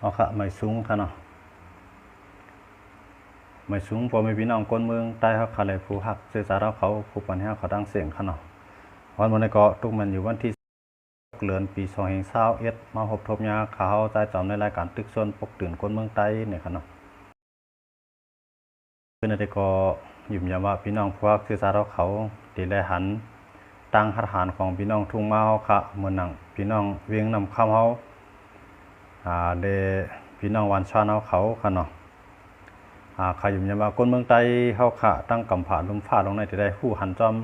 เอาค่ะไม่สูงค่ะเนาะไม่สูงพอไม่พี่น้องคนเมืองใต้เขาค่ะเลยผู้ฮักสื่อสารเขาผู้ปัญหาเขาดังเสียงค่ะเนาะวันนี้ก็ทุกมันอยู่วันที่เดือนปี2021มาพบทบยาข่าวใจจอมในรายการตึกส่วนปกตื่นคนเมืองใต้เนี่ยค่ะเนาะเพื่อนได้ก็ยุ่มยามว่าพี่น้องพวกสื่อสารเขาตีแลหันตั้งหัตถานของพี่น้องทุ่งมาค่ะเมืองนังพี่น้องเวียงนำข้ามเขาเดพี่น้องวันชาเนาเขาค่ะเนาะขยุ่มยามว่าคนเมืองใต้เขาค่ะตั้งกำผาลุ่มฟ้าลงในที่ได้ผู้หันจอม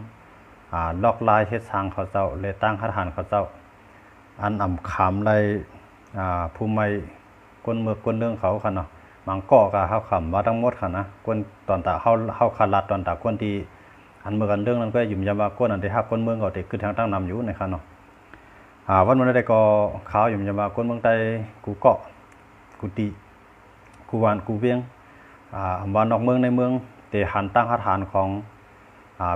ลอกลายเฮ็ดสร้างเขาเจ้าเลยตั้งหัตถานเขาเจ้าอันอ่ำขามไรภูมิไม่ก้นเมือกก้นเรื่องเขาค่ะเนาะมังก่อกับเขาขำว่าทั้งหมดค่ะนะก้นตอนตาเขาขาลัดตอนตาก้นที่อันเมื่อกันเรื่องนั้นก็ยุ่มยามว่าก้นอันที่หักก้นเมืองก็ติดขึ้นทางตั้งนำอยู่ในค่ะเนาะวันนั้นได้ก็เขายุ่มยามว่าก้นเมืองใต้กูเกาะกูตีกูวานกูเวียงวันนอกเมืองในเมืองเตหันตั้งหัตถานของ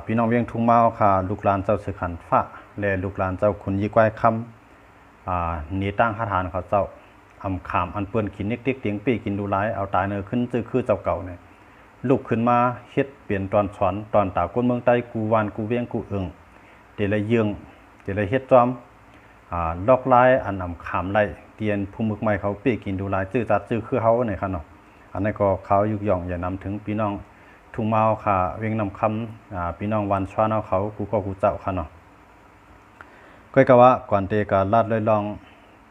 พี่น้องเวียงทุ่งเมาค่ะลูกหลานเจ้าสือขันฟ้าและลูกหลานเจ้าขุนยี่ก้อยคำหนีตั้งหัตถานเขาเจ้าอำขามอันเปื้อนขินเน็กเต็กเตียงปีกินดูร้ายเอาตายเนื้อขึ้นจื้อคือเจ้าเก่าเนี่ยลูกขึ้นมาเฮ็ดเปลี่ยนตอนสอนตอนตาก้นเมืองใต้กูวานกูเวียงกูเอิงเตละเยืองเตละเฮ็ดจอมลอกลายอันอำขามไล่เตียนภูมิใหม่เขาปีกินดูร้ายจื้อจัดจื้อคือเขาเนี่ยค่ะเนาะอันนี้ก็เขายุกย่องอย่านำถึงพี่น้องทุ่งเมาค่ะเวียงนำคำพี่น้องวันชวนเอาเขากูก็กูเจ้าค่ะเนาะก็กะว่าก่อนเตกะลาดเลยลอง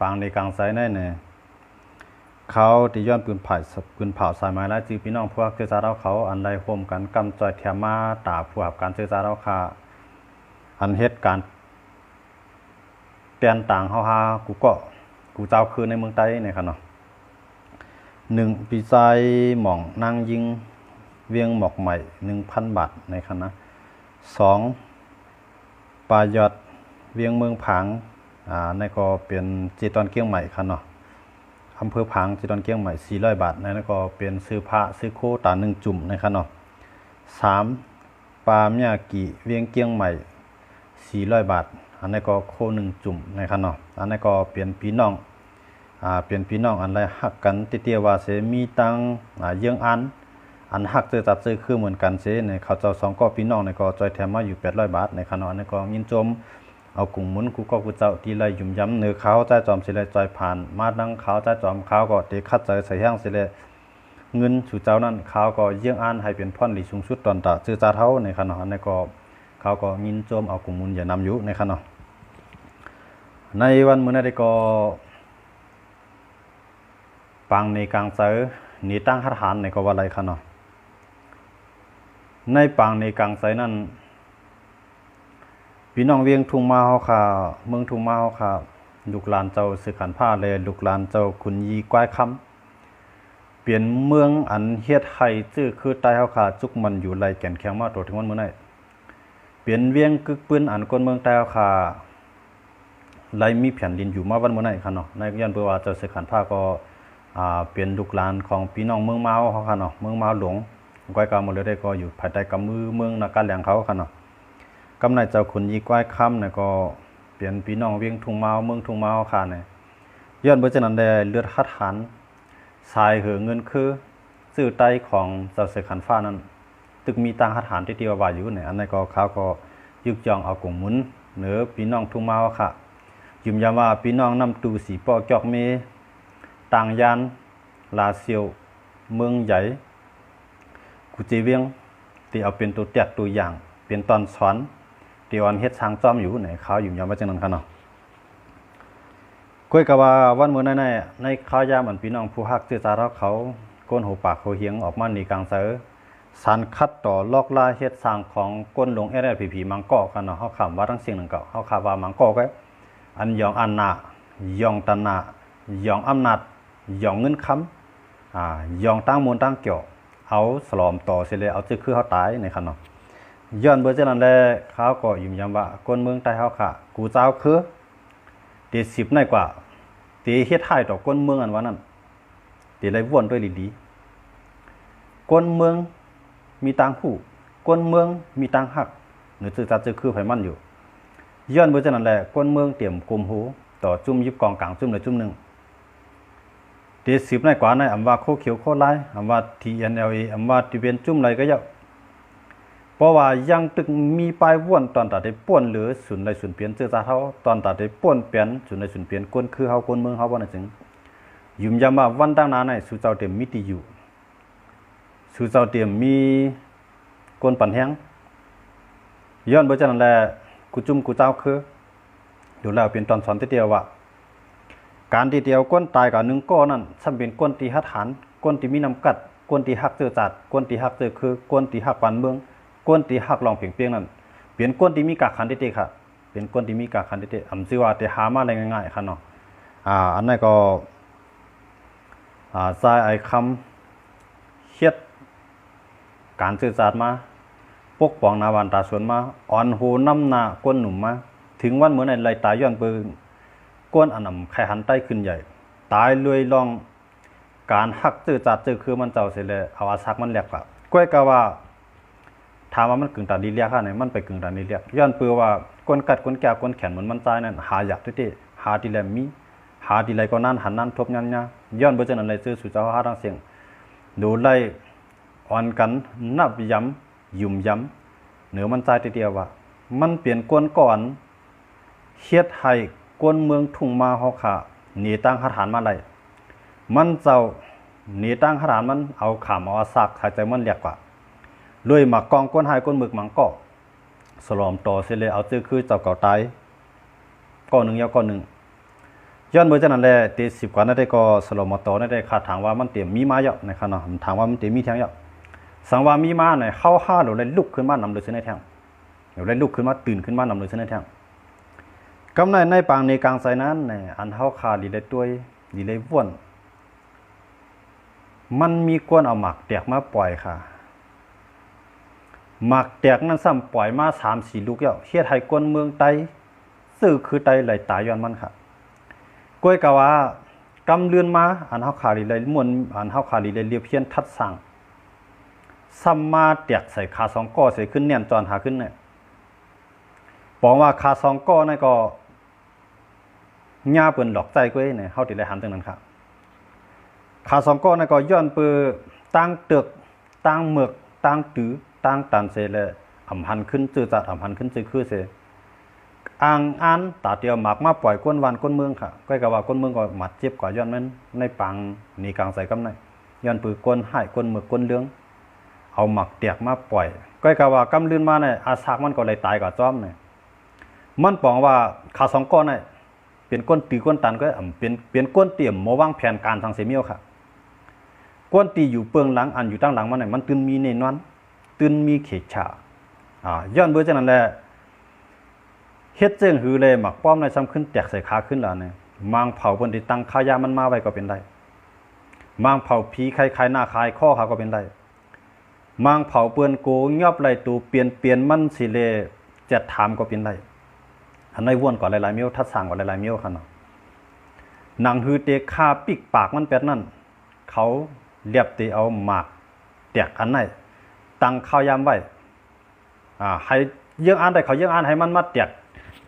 ปางในกลางไซนั่นเนี่ยเขาตีย้อนปืนเผาสายไม้และจีพี่น้องพวกเจ้าจ้าเราเขาอันใดร่วมกันกำจอยเทียมาตาผู้หับการเจ้าจ้าเราค่ะอันเฮ็ดการเปลี่ยนต่างเฮาฮากูก็กูเจ้าคือในเมืองใต้เนี่ยค่ะเนาะ1ปีใจหม่องนางยิงเวียงหมอกใหม่ 1,000 บาทในคณะ2ปลายอดเวียงเมืองผางในก็เป็นจีตอนเกียงใหม่ค่ะเนาะอำเภอผางจีตอนเกียงใหม่400 บาทในก็เป็นซื้อผ้าซื้อโคตา1จุ่มในค่ะเนาะ3ปลาเมียกิเวียงเกียงใหม่400 บาทอันนี้ก็โค1จุ่มในค่ะเนาะอันนี้ก็เป็นพี่น้องเป็นพี่น้องอันไรหักกันเตี้ยว่าเสมีตังเยื่องอันหักเจอจัดซื้อคือเหมือนกันเสในเขาเจ้าสองก็พี่น้องในก็จอยแถมมาอยู่800 บาทในขณะนี้ก็ยินจมเอากุ้งหมุนกูก็กูเจ้าที่ไรยุ่มย้ำเนื้อเขาใจจอมสิเลยจอยผ่านมาดังเขาใจจอมเขาก็เตะคัดใจใส่แห้งสิเลยเงินสู่เจ้านั้นเขาก็เยื่องให้เป็นพ่อนหลีสูงสุดตอนตาซื้อจ่าเท่าในขณะนี้ก็เขาก็ยินจมเอากุ้งหมุนอย่านำอยู่ในขณะในวันมื้อนี้ก็ปังในกลางเสือหนีตั้งหัตถานในก็ว่าอะไรคะเนาะในปังในกลางเสือนั้นพี่น้องเวียงทุ่งมาเฮาค่ะเมืองทุ่งมาเฮาค่ะลูกหลานเจ้าสือขันผ้าเลยลูกหลานเจ้าขุนยีก้อยคำเปลี่ยนเมืองอันเฮ็ดให้ชื่อคือใต้เฮาค่ะจุกมันอยู่ไหลแก่นแข็งมาตัวถึงวันมื้อนี้เปลี่ยนเวียงกึกปืนอันคนเมืองใต้เฮาค่ะไหลมีแผ่นดินอยู่มาวันมื้อนี้ค่ะเนาะในย้อนเพื่อว่าเจ้าสือขันผ้าก็เป็นลูกหลานของพี่น้องเมืองมาเขาค่ะเนาะเมืองมาหลวงก้อยกำมือเลยได้ก็อยู่ภายใต้กำมือเมืองนักการแหลงเขาค่ะเนาะกำในเจ้าขุนยีก้อยค่ำเนี่ยก็เปลี่ยนพี่น้องเวียงทุ่งมาเมืองทุ่งมาค่ะเนี่ยย้อนเบื้องจากนั้นได้เลือดหัดหันสายเหอเงินคือซื้อไตของเจ้าเสกขันฟ้านั้นตึกมีตังหัดหันที่เดียวว่าอยู่เนี่ยอันนั้นก็เขาก็ยึกจองเอากงหมุนเหนือพี่น้องทุ่งมาค่ะยืมย้ำว่าพี่น้องนำตูสีปอจอกเมต่างยานลาเซียวเมืองใหญ่กุจิเวียงที่เอาเป็นตัวแตกตัวอย่างเป็นตอนสอนที่วันเฮ็ดทางจ้อมอยู่ในเขาอยู่ยามว่าจังนั้นค่ะเนาะคุยกับว่าวันมื้อนั้นในข้าวยามอันพี่น้องผู้ฮักเจตาเราเขาก้นหูปากเขาเหียงออกมาในกลางเสือสารคัดต่อลอกลายเฮ็ดสร้างของก้นลงLLPPมังกอค่ะเนาะเฮาคำว่าทั้งสิ่งนั้นก็เฮาคำว่ามังกอก็อันยองอันนายองตันนายองอำนาจยองเงินคำยองตั้งมูลตั้งเกี่ยวเอาสลอมต่อเสร็จแล้วเอาจื้อคือเขาตายในขณะย้อนเบอร์เจนั้นแหละเขาก็ยิ้มย้ำว่าคนเมืองใต้เขาค่ะกูเจ้าคือตี10ในกว่าตีเฮ็ดให้ต่อคนเมืองอันว่านั้นตีไรว่นด้วยดีๆคนเมืองมีตังผู้คนเมืองมีตังหักหรือจื้อจัดจื้อคือไผมันอยู่ย้อนเบอร์เจนั้นแหละคนเมืองเตรียมกลุ่มหูต่อจุ่มยิบกองกลางจุ่มเลยจุ่มหนึ่ง เดสิบในกว่าในอำว่าโคเขียวโคไลอำว่า TNLA อำว่าที่เป็นจุ่มไรก็เยอะเพราะว่ายังตึกมีปลายว่นตอนตัดได้ป่วนหรือศูนย์ในศูนย์เปลี่ยนเจอซาเฮาตอนตัดได้ป่วนเปลี่ยนศูนย์ในศูนย์เปลี่ยนก้นคือเฮาก้นเมืองเฮาบ่นั่นจึงยุ่มยามว่าวันตั้งนานในสู่เจ้าเต็มมิติอยู่สู่เจ้าเต็มมีก้นปั่นแห้งย้อนบ่จังนั้นแหละกูจุ่มกูเจ้าคือดูแล้วเป็นตอนสอนทีเดียวว่าการที่เดียวก้นตายกับหนึ่งก้อนนั่นซ้ำเป็นก้นตีหัดหันก้นที่มีน้ำกัดก้นที่หักเจอจัดก้นที่หักเจอคือก้นที่หักปันเมืองก้นที่หักลองเพียงๆนั่นเป็นก้นที่มีกากขันเตะค่ะเป็นก้นที่มีกากขันเตะอำชื่อว่าแต่หามาได้ง่ายๆค่ะเนาะอันนั้นก็ใส่ไอ้คำเฮ็ดการสื่อสารมาปกป้องนาวันตาสวนมาอ่อนหูน้ำหน้าก้นหนุ่มมาถึงวันเหมือนในไหลตายย้อนปืนก้นอันนำไข่หันใต้ขึ้นใหญ่ตายเลยลองการหักเจอจัดเจอคือมันเจ้าเสียเลยเอาอาซักมันแหลกกับก้อยกะว่าถามว่ามันกึ่งตาดีเลียค่ะไหนมันไปกึ่งตาดีเลียย้อนปืนว่าก้นกัดก้นแก่ก้นแขนเหมือนมันตายนั่นหาอยากที่หาดีแลมีหาดีไรก็นั่นหันนั่นทบยันเนี่ยย้อนเบอร์เจนอะไรซื้อสู่เจ้าหาทางเสียงดูไล่อ่อนกันนับย้ำยุ่มย้ำเหนือมันใจทีเดียวว่ามันเปลี่ยนก้นก่อนเฮ็ดให้ก้นเมืองทุ่งมาเฮาค่ะหนีตั้งหฐานมาไล่มันเจ้าหนีตั้งหฐานมันเอาขามเอาซักหายใจมันเรียกว่าเลยมากองก้นหายก้นหมึกมังก็สลอมต่อเสเลยเอาชื่อคือเจ้าเก่าตายก้อนหนึ่งยาวก้อนหนึ่งย้อนเมื่อจากนั้นแหละตี10 กว่านั่นได้ก็สลอมต่อนั่นได้คาถามว่ามันเตรียมมีมาเยอะนะครับเนาะถามว่ามันเตรียมมีแทงเยอะสังว่ามีมาเนี่ยเข้าห้าหรือเลยลุกขึ้นมานำเลยเส้นในแทงหรือเลยลุกขึ้นมาตื่นขึ้นมานำเลยเส้นในแทงกำในปางในกลางใส่นั้นในอันเฮาคาดีเลยตัวดีเลยว่นมันมีกวนเอาหมักแตกมาปล่อยค่ะหมักแตกนั้นซ้ำปล่อยมา3-4 ลูกแล้วเฮ็ดให้กวนเมืองไตซื่อคือไตไหลตายย้อนมันค่ะก้อยกะว่ากำเลือนมาอันเฮาคาดีเลยม่วนอันเฮาคาดีเลยเรียบเพี้ยนทัดสั่งซ้ำมาแตกใส่ขา2 ก้อใส่ขึ้นแน่นจอนหาขึ้นเนี่ยบอกว่าขา2 ก้อนั่นก็ย่าเปิ้นหลอกใจก้อยเนี่ยเฮาติเลยหันตรงนั้นครับขา2 ก้อนั่นก็ย้อนเปื้อตั้งตึกตั้งหมึกตั้งตื้อตั้งตันเสเลยอำหันขึ้นจื้อจัดอำหันขึ้นจื้อคือเสอ่างอันตาเตียวหมากมาปล่อยก้นวันก้นเมืองค่ะก้อยก็ว่าก้นเมืองก็หมัดเจ็บกว่าย้อนมันในปังนี่กลางใส่กำในย้อนปื้อก้นหายก้นหมึกก้นเหลืองเอาหมักเตียกมาปล่อยก้อยกะว่ากำลื่นมาเนี่ยอาซักมันก็เลยตายกับจ้อมเนี่ยมันปองว่าขา2 ก้อนเนี่ยเป็นก้นตีก้นตันก็เป็นก้นเตรียมมาวางแผนการทางเสมียวค่ะก้นตีอยู่เปืองหลังอันอยู่ตั้งหลังมันเนี่ยมันตื่นมีเนนวันตื่นมีเขตฉาย้อนเบอร์จังนั้นแหละเฮ็ดเจิงหือเลยหมักป้อมในซ้ำขึ้นแตกใส่ขาขึ้นแล้วเนี่ยมางเผาบนที่ตั้งขายามันมาไว้ก็เป็นได้มางเผาผีใครหน้าคายข้อขาก็เป็นได้มางเผาเปื้อนโกยอบไหลตูเปลี่ยนมันสิเลจะถามก็เป็นไรอันในว่นก่อนหลายๆเมียวทัดสั่งก่อนหลายๆเมียวค่ะเนาะหนังฮือเตะคาปิกปากมันเป็ดนั่นเขาเรียบตีเอาหมากแตกอันไหนตั้งข้าวยามไว้ให้เยื่ออ่านได้เขาเยื่ออ่านให้มันมาแตก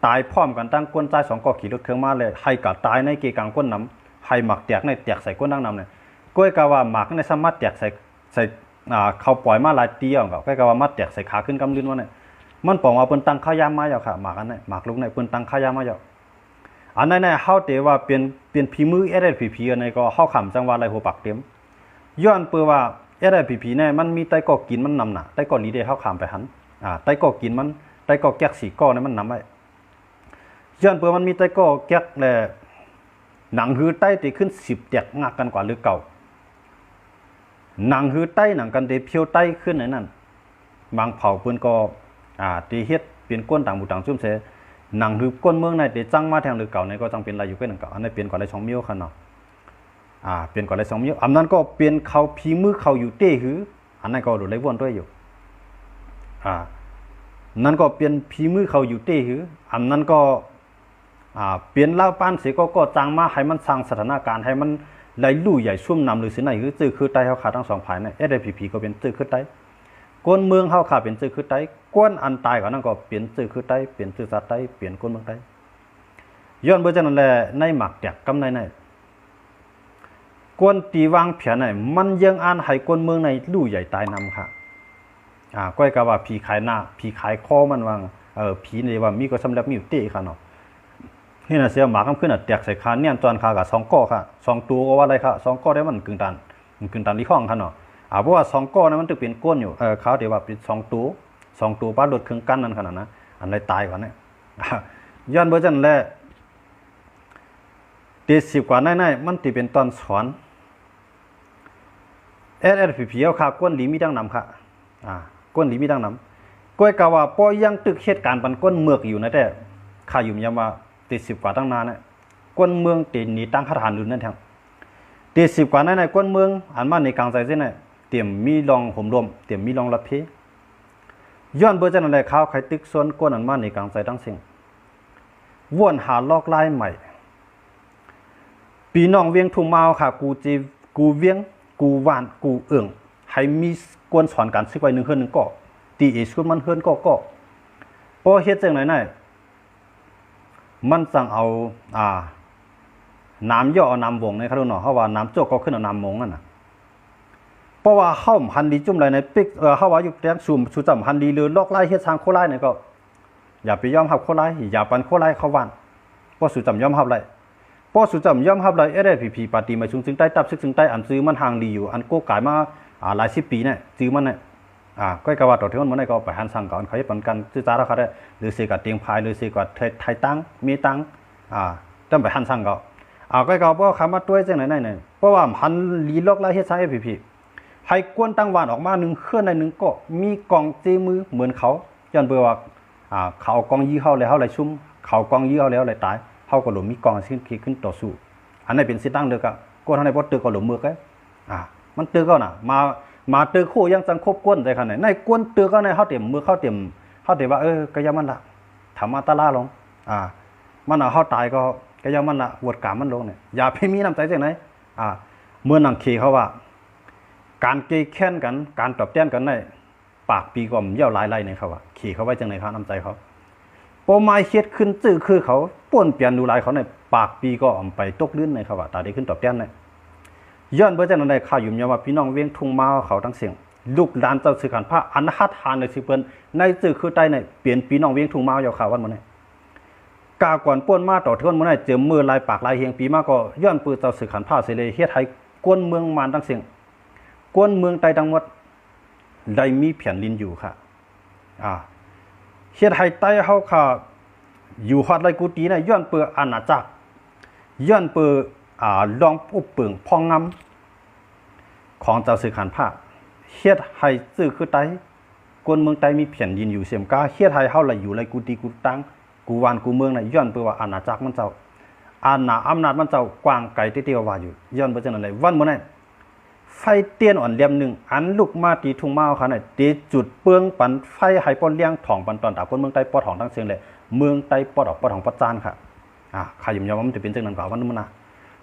ตายพร้อมกันตั้งก้นใจ2 ก้อขี่รถเครื่องมาเลยให้กับตายในเกกังก้นน้ำให้หมากแตกในแตกใส่ก้นดังน้ำเนี่ยก้อยกะว่าหมากในสามารถแตกใส่เขาปล่อยมาหลายเตี้ยก็ใกล้กับว่ามัดแตกใส่ขาขึ้นกำลื่นว่าเนี่ยมันปองว่าเปิ้นตั้งข้าวยามมาอยู่ค่ะหมากอันนั้นหมากลูกในเปิ้นตั้งข้าวยามมาอยู่อันนั้นเนี่ยเฮาเตว่าเป็นผีมือ SSPP อันนี้ก็เฮาขำจังว่าไรหัวปากเต็มย้อนเปื้อว่า SSPP เนี่ยมันมีไตก็กินมันนำน่ะไตก็ลีได้เฮาขำไปหันไตก็กินมันไตก็แก๊ก4 ก้อเนี่ยมันนำไว้ย้อนเปื้อมันมีไตก็แก๊กแลหนังหือไตติขึ้น10 แตกงักกันกว่าหรือเก่าหนังหือไต้หนังกันเดเพียวไต้ขึ้นไหนนั่นบางเผาเปิ้นก็ตีเฮ็ดเป็นก้นต่างบุต่างซุ่มเสหนังหือก้นเมืองในเดจังมาแทงหรือเก่าในก็จังเป็นไรอยู่ก็หนังเก่าอันนี้เปลี่ยนกว่าไร2 มิ้วค่ะเนาะเปลี่ยนกว่าไร2 มิ้วอันนั้นก็เปลี่ยนเขาพีมือเขาอยู่เต้หืออันนั้นก็หลุดไรวนด้วยอยู่นั่นก็เปลี่ยนพีมือเขาอยู่เต้หืออันนั้นก็เปลี่ยนเล่าป้านเสก็จังมาให้มันสร้างสถานการณ์ให้มันไหลลู่ใหญ่ชุ่มนำหรือสิไหนคือจื้อคือไตเฮาขาทั้ง2 ภายใน SSPP ก็เป็นจื้อคือไตก้นเมืองเฮาขาเป็นจื้อคือไตก้นอันตายก็นั่นก็เปลี่ยนจื้อคือไตเปลี่ยนจื้อสัตว์ไตเปลี่ยนก้นเมืองไตย้อนเบ่จังนั้นแหละในหมักแตกกำใน กวนตีวางเพียนไหนมันยังอ่านให้กวนเมืองในลู่ใหญ่ตายนำค่ะก้อยกะว่าผีขายหน้าผีขายคอมันวางผีนี่ว่ามีก็สำหรับมีอยู่เตะค่ะเนาะนี่น่ะเสียหมาคำขึ้นแตกใส่คาเนี่ยตอนคากับ2ก้อค่ะ2ตัวก็ว่าอะไรค่ะ2ก้อได้มันกึ่งตันที่ห้องค่ะเนาะเพราะว่า2ก้อนั้นมันจะเป็นก้นอยู่เขาเดี๋ยวว่าเป็น2ตัวป้ารถเครื่องกั้นนั่นขนาดนะอันไรตายกว่าเนี่ยย้อนเบอร์จันแหละ70กว่าในมันติเป็นตอนสอน SSPP เอาค่ะก้นหลีมีดังนำค่ะก้นหลีมีดังนำก้อยกะว่าป้อยังตึกเหตุการณ์ปันก้นเมือกอยู่นะแต่ข้าอยู่ยามว่า70กว่าตั้งนานน่ะก้นเมืองตีหนีตั้งคาถานอื่นนั่นแท้70กว่าในก้นเมืองอันมาในกลางใจเส้นน่ะเตรียมมีรองห่มรวมเตรียมมีรองรับเพย้อนเบอร์จันอะไรข้าวไข่ตึกส่วนก้นอันมาในกลางใจทั้งสิ่งวนหาลอกลายใหม่ปีน้องเวียงทุ่งมาค่ะกูเวียงกูหวานกูเอิ่งให้มีกวนสอนการซึกไว้1เฮือน1ก็ตีเอชุดมันเฮือนก็พอเฮ็ดจังไหนมันสั่งเอาน้ำย่อเอาน้ำวงในครับเนาะเฮาว่าน้ำโจกก็ขึ้นเอาน้ำมงนั่นน่ะเพราะว่าเฮาหันดีจุ่มไรในปิกเฮาว่าอยู่แตงสูจำหันดีหรือลอกไล่เฮ็ดทางโคไล่นี่ก็อย่าไปยอมรับโคไล่อย่าปันโคไล่เข้าหวานเพราะสูจำยอมรับไรเพราะสูจำยอมรับไรSSPPปฏิมาชุมซึ่งใต้ตับซึ่งใต้อันซื้อมันห่างดีอยู่อันโกกายมาหลาย10ปีเนี่ยซื้อมันเนี่ยก็กะว่าต่อเท่านั้นมันก็ไปหันสั่งก่อนเขาให้ปันกันซื้อจ้าแล้วเขาได้หรือเสกกับเตียงพายหรือเสกกับไทยตั้งมีตั้งต้องไปหันสั่งก็ก็กะว่าคำว่าตัวจังไหนเนี่ยเพราะว่าหันลีล็อกไล่เฮ็ดใช้ SSPP ให้กวนตั้งวานออกมา1เคลื่อนใน1ก็มีกองเจมือเหมือนเขาย้อนเบื่อว่าเขากองยี่เฮาแล้วเฮาไหลชุ่มเขากองยี่เฮาแล้วไหลตายเฮาก็หลุมมีกองขึ้นต่อสู้อันนี้เป็นสิตั้งเด้อกะก้นทางในบ่ตึกก็หลุมมือไกมันตึกก็น่ะมาตึกคู่ยังจังคบก้นได้ขนาดไหนในก้นตึกก็ในเฮาเต็มมือเฮาเต็มว่าก็ยังมันละถามมาตะลาลงมันเฮาตายก็ยังมันละวดกามมันลงเนี่ยอย่าไปมีน้ำใจจังไหนเมื่อนังขี่เขาว่าการเกยแค้นกันการตอบแต้นกันในปากปีก่อมเย่าหลายไล่เนี่ยเขาว่าขี่เขาไว้จังไหนครับน้ำใจเขาปอไม้เฮ็ดขึ้นจื้อคือเขาป่นเปลี่ยนดูลายเขาในปากปีก็อมไปตกลื่นในเขาว่าตาได้ขึ้นตอบแต้นในย้อนเบอร์จังนั้นได้ข่าวอยู่ยามว่าพี่น้องเวียงทุ่งมาเขาทั้งเสียงลูกหลานเจ้าสื่อขันพระอันหัดทานในสิเปิ้นในจื้อคือใต้ในเปลี่ยนพี่น้องเวียงทุ่งมาเอาข่าววันมื้อนี้กาก่อนป่นมาต่อเทือนมื้อนี้เจอมือลายปากลายเฮียงปีมาก็ย้อนปืนเจ้าสื่อขันพระเสเลยเฮ็ดให้กวนเมืองมานทั้งเสียงกวนเมืองใต้ทั้งหมดได้มีแผ่นดินอยู่ค่ะเฮ็ดให้ใต้เฮาค่ะอยู่ฮอดไรกูตีน่ะย้อนเปืออาณาจักรย้อนเปือลองอุบเปิงพองงำของเจ้าสื่อขันพระเฮ็ดให้ซื่อคือใต้กวนเมืองใต้มีแผ่นดินอยู่เสียมกาเฮ็ดให้เฮาละอยู่ไรกูตีกูตังกูวานกูเมืองน่ะย้อนเปือว่าอาณาจักรมันเจ้าอำนาจมันเจ้ากว้างไกลเตี้ยๆว่าอยู่ย้อนบ่จังนั้นเลยวันมื้อนั้นไฟเตียนอ่อนเหลี่ยมหนึ่งอันลุกมาตีทุ่งมาค่ะเนี่ยตีจุดเปืองปันไฟให้ป้อนเลี้ยงถ่องปันตอนตาคนเมืองใต้ปอดถ่องทั้งเสียงเลยเมืองใต้ปอดออกปอดของปอดจานค่ะใครยอมว่ามันจะเป็นจังนั้นกว่าวันนั้นนะ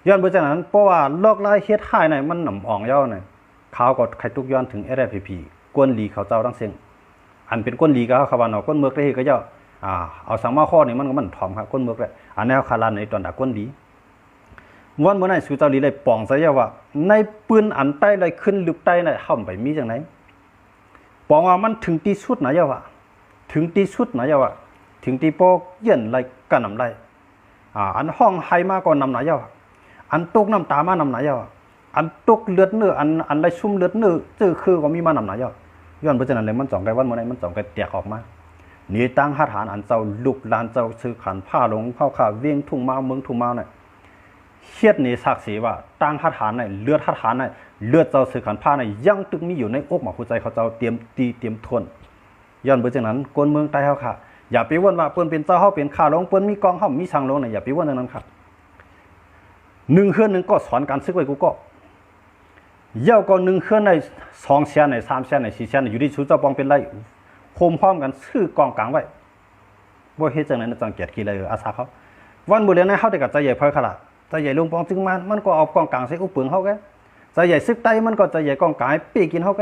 ย้อนไปจากนั้นเพราะว่าลอกลายเฮ็ดให้เนี่ยมันหนำอ่องย่อเนี่ยเขาก็ใครทุกย้อนถึงSSPPกวนหลีเขาเจ้าทั้งเสียงอันเป็นกวนหลีก็เขาว่าเนาะกวนเมืองได้ก็ย่อเอาสังมาข้อนี่มันถ่อมครับกวนเมืองเลยอันแนวคาราในตอนตากวนหลีวันเมื่อไหร่สุเจ้าลีเลยปองซะยาว่าในปืนอันใต้เลยขึ้นลึกใต้เลยเข้าไปมีจังไหนปองว่ามันถึงที่สุดนะยาว่าถึงที่สุดนะยาว่าถึงที่ปอกเย็นไรกันนำไรอันห้องไฮมาก่อนนำไหนยาอันตกน้ำตามานำไหนยาอันตกเลือดเนื้ออันไรชุ่มเลือดเนื้อจื้อคือก็มีมานำไหนยาย้อนเพราะฉะนั้นเลยมันจ่องได้วันเมื่อไหร่มันจ่องได้แตกออกมาหนีตั้งหาฐานอันเจ้าลุกลานเจ้าซื้อขันผ้าลงเข้าข่าเวียงทุ่งมาเมืองทุ่งมาเนี่ยเฮ็ดนี่ศักดิ์ศรีว่าตั้งหาฐานในเลือดหาฐานในเลือดเจ้าซื้อขันผ้าในยังตึกมีอยู่ในอกหมอหัวใจเขาเจ้าเตรียมตีเตรียมทนย้อนเพราะฉะนั้นคนเมืองใต้เฮาค่ะอย่าไปว่นว่าเปิ้นเป็นเจ้าเฮาเป็นข้าลงเปิ้นมีกองเฮามีช่างลงน่ะอย่าไปว่นอย่างนั้นครับ1เครื่องนึงก็สอนการซึกไว้กูก็เย้าก็1เครื่องใน2แสนใน3แสนใน4แสนอยู่ที่ชูเจ้าปองเป็นไรโฮมพร้อมกันซื้อกองกลางไว้บ่เฮ็ดจังนั้นจังเกียรติขี้เลยอาสาเขาวันมื้อเรียนให้เฮาได้กับใจใหญ่เพิ่นค่ะล่ะใจใหญ่ลุงปองจึงมันก็เอากองกลางใส่อุปเปิงเฮาแกใจใหญ่ซึกใต้มันก็ใจใหญ่กองกลางปีกินเฮาแก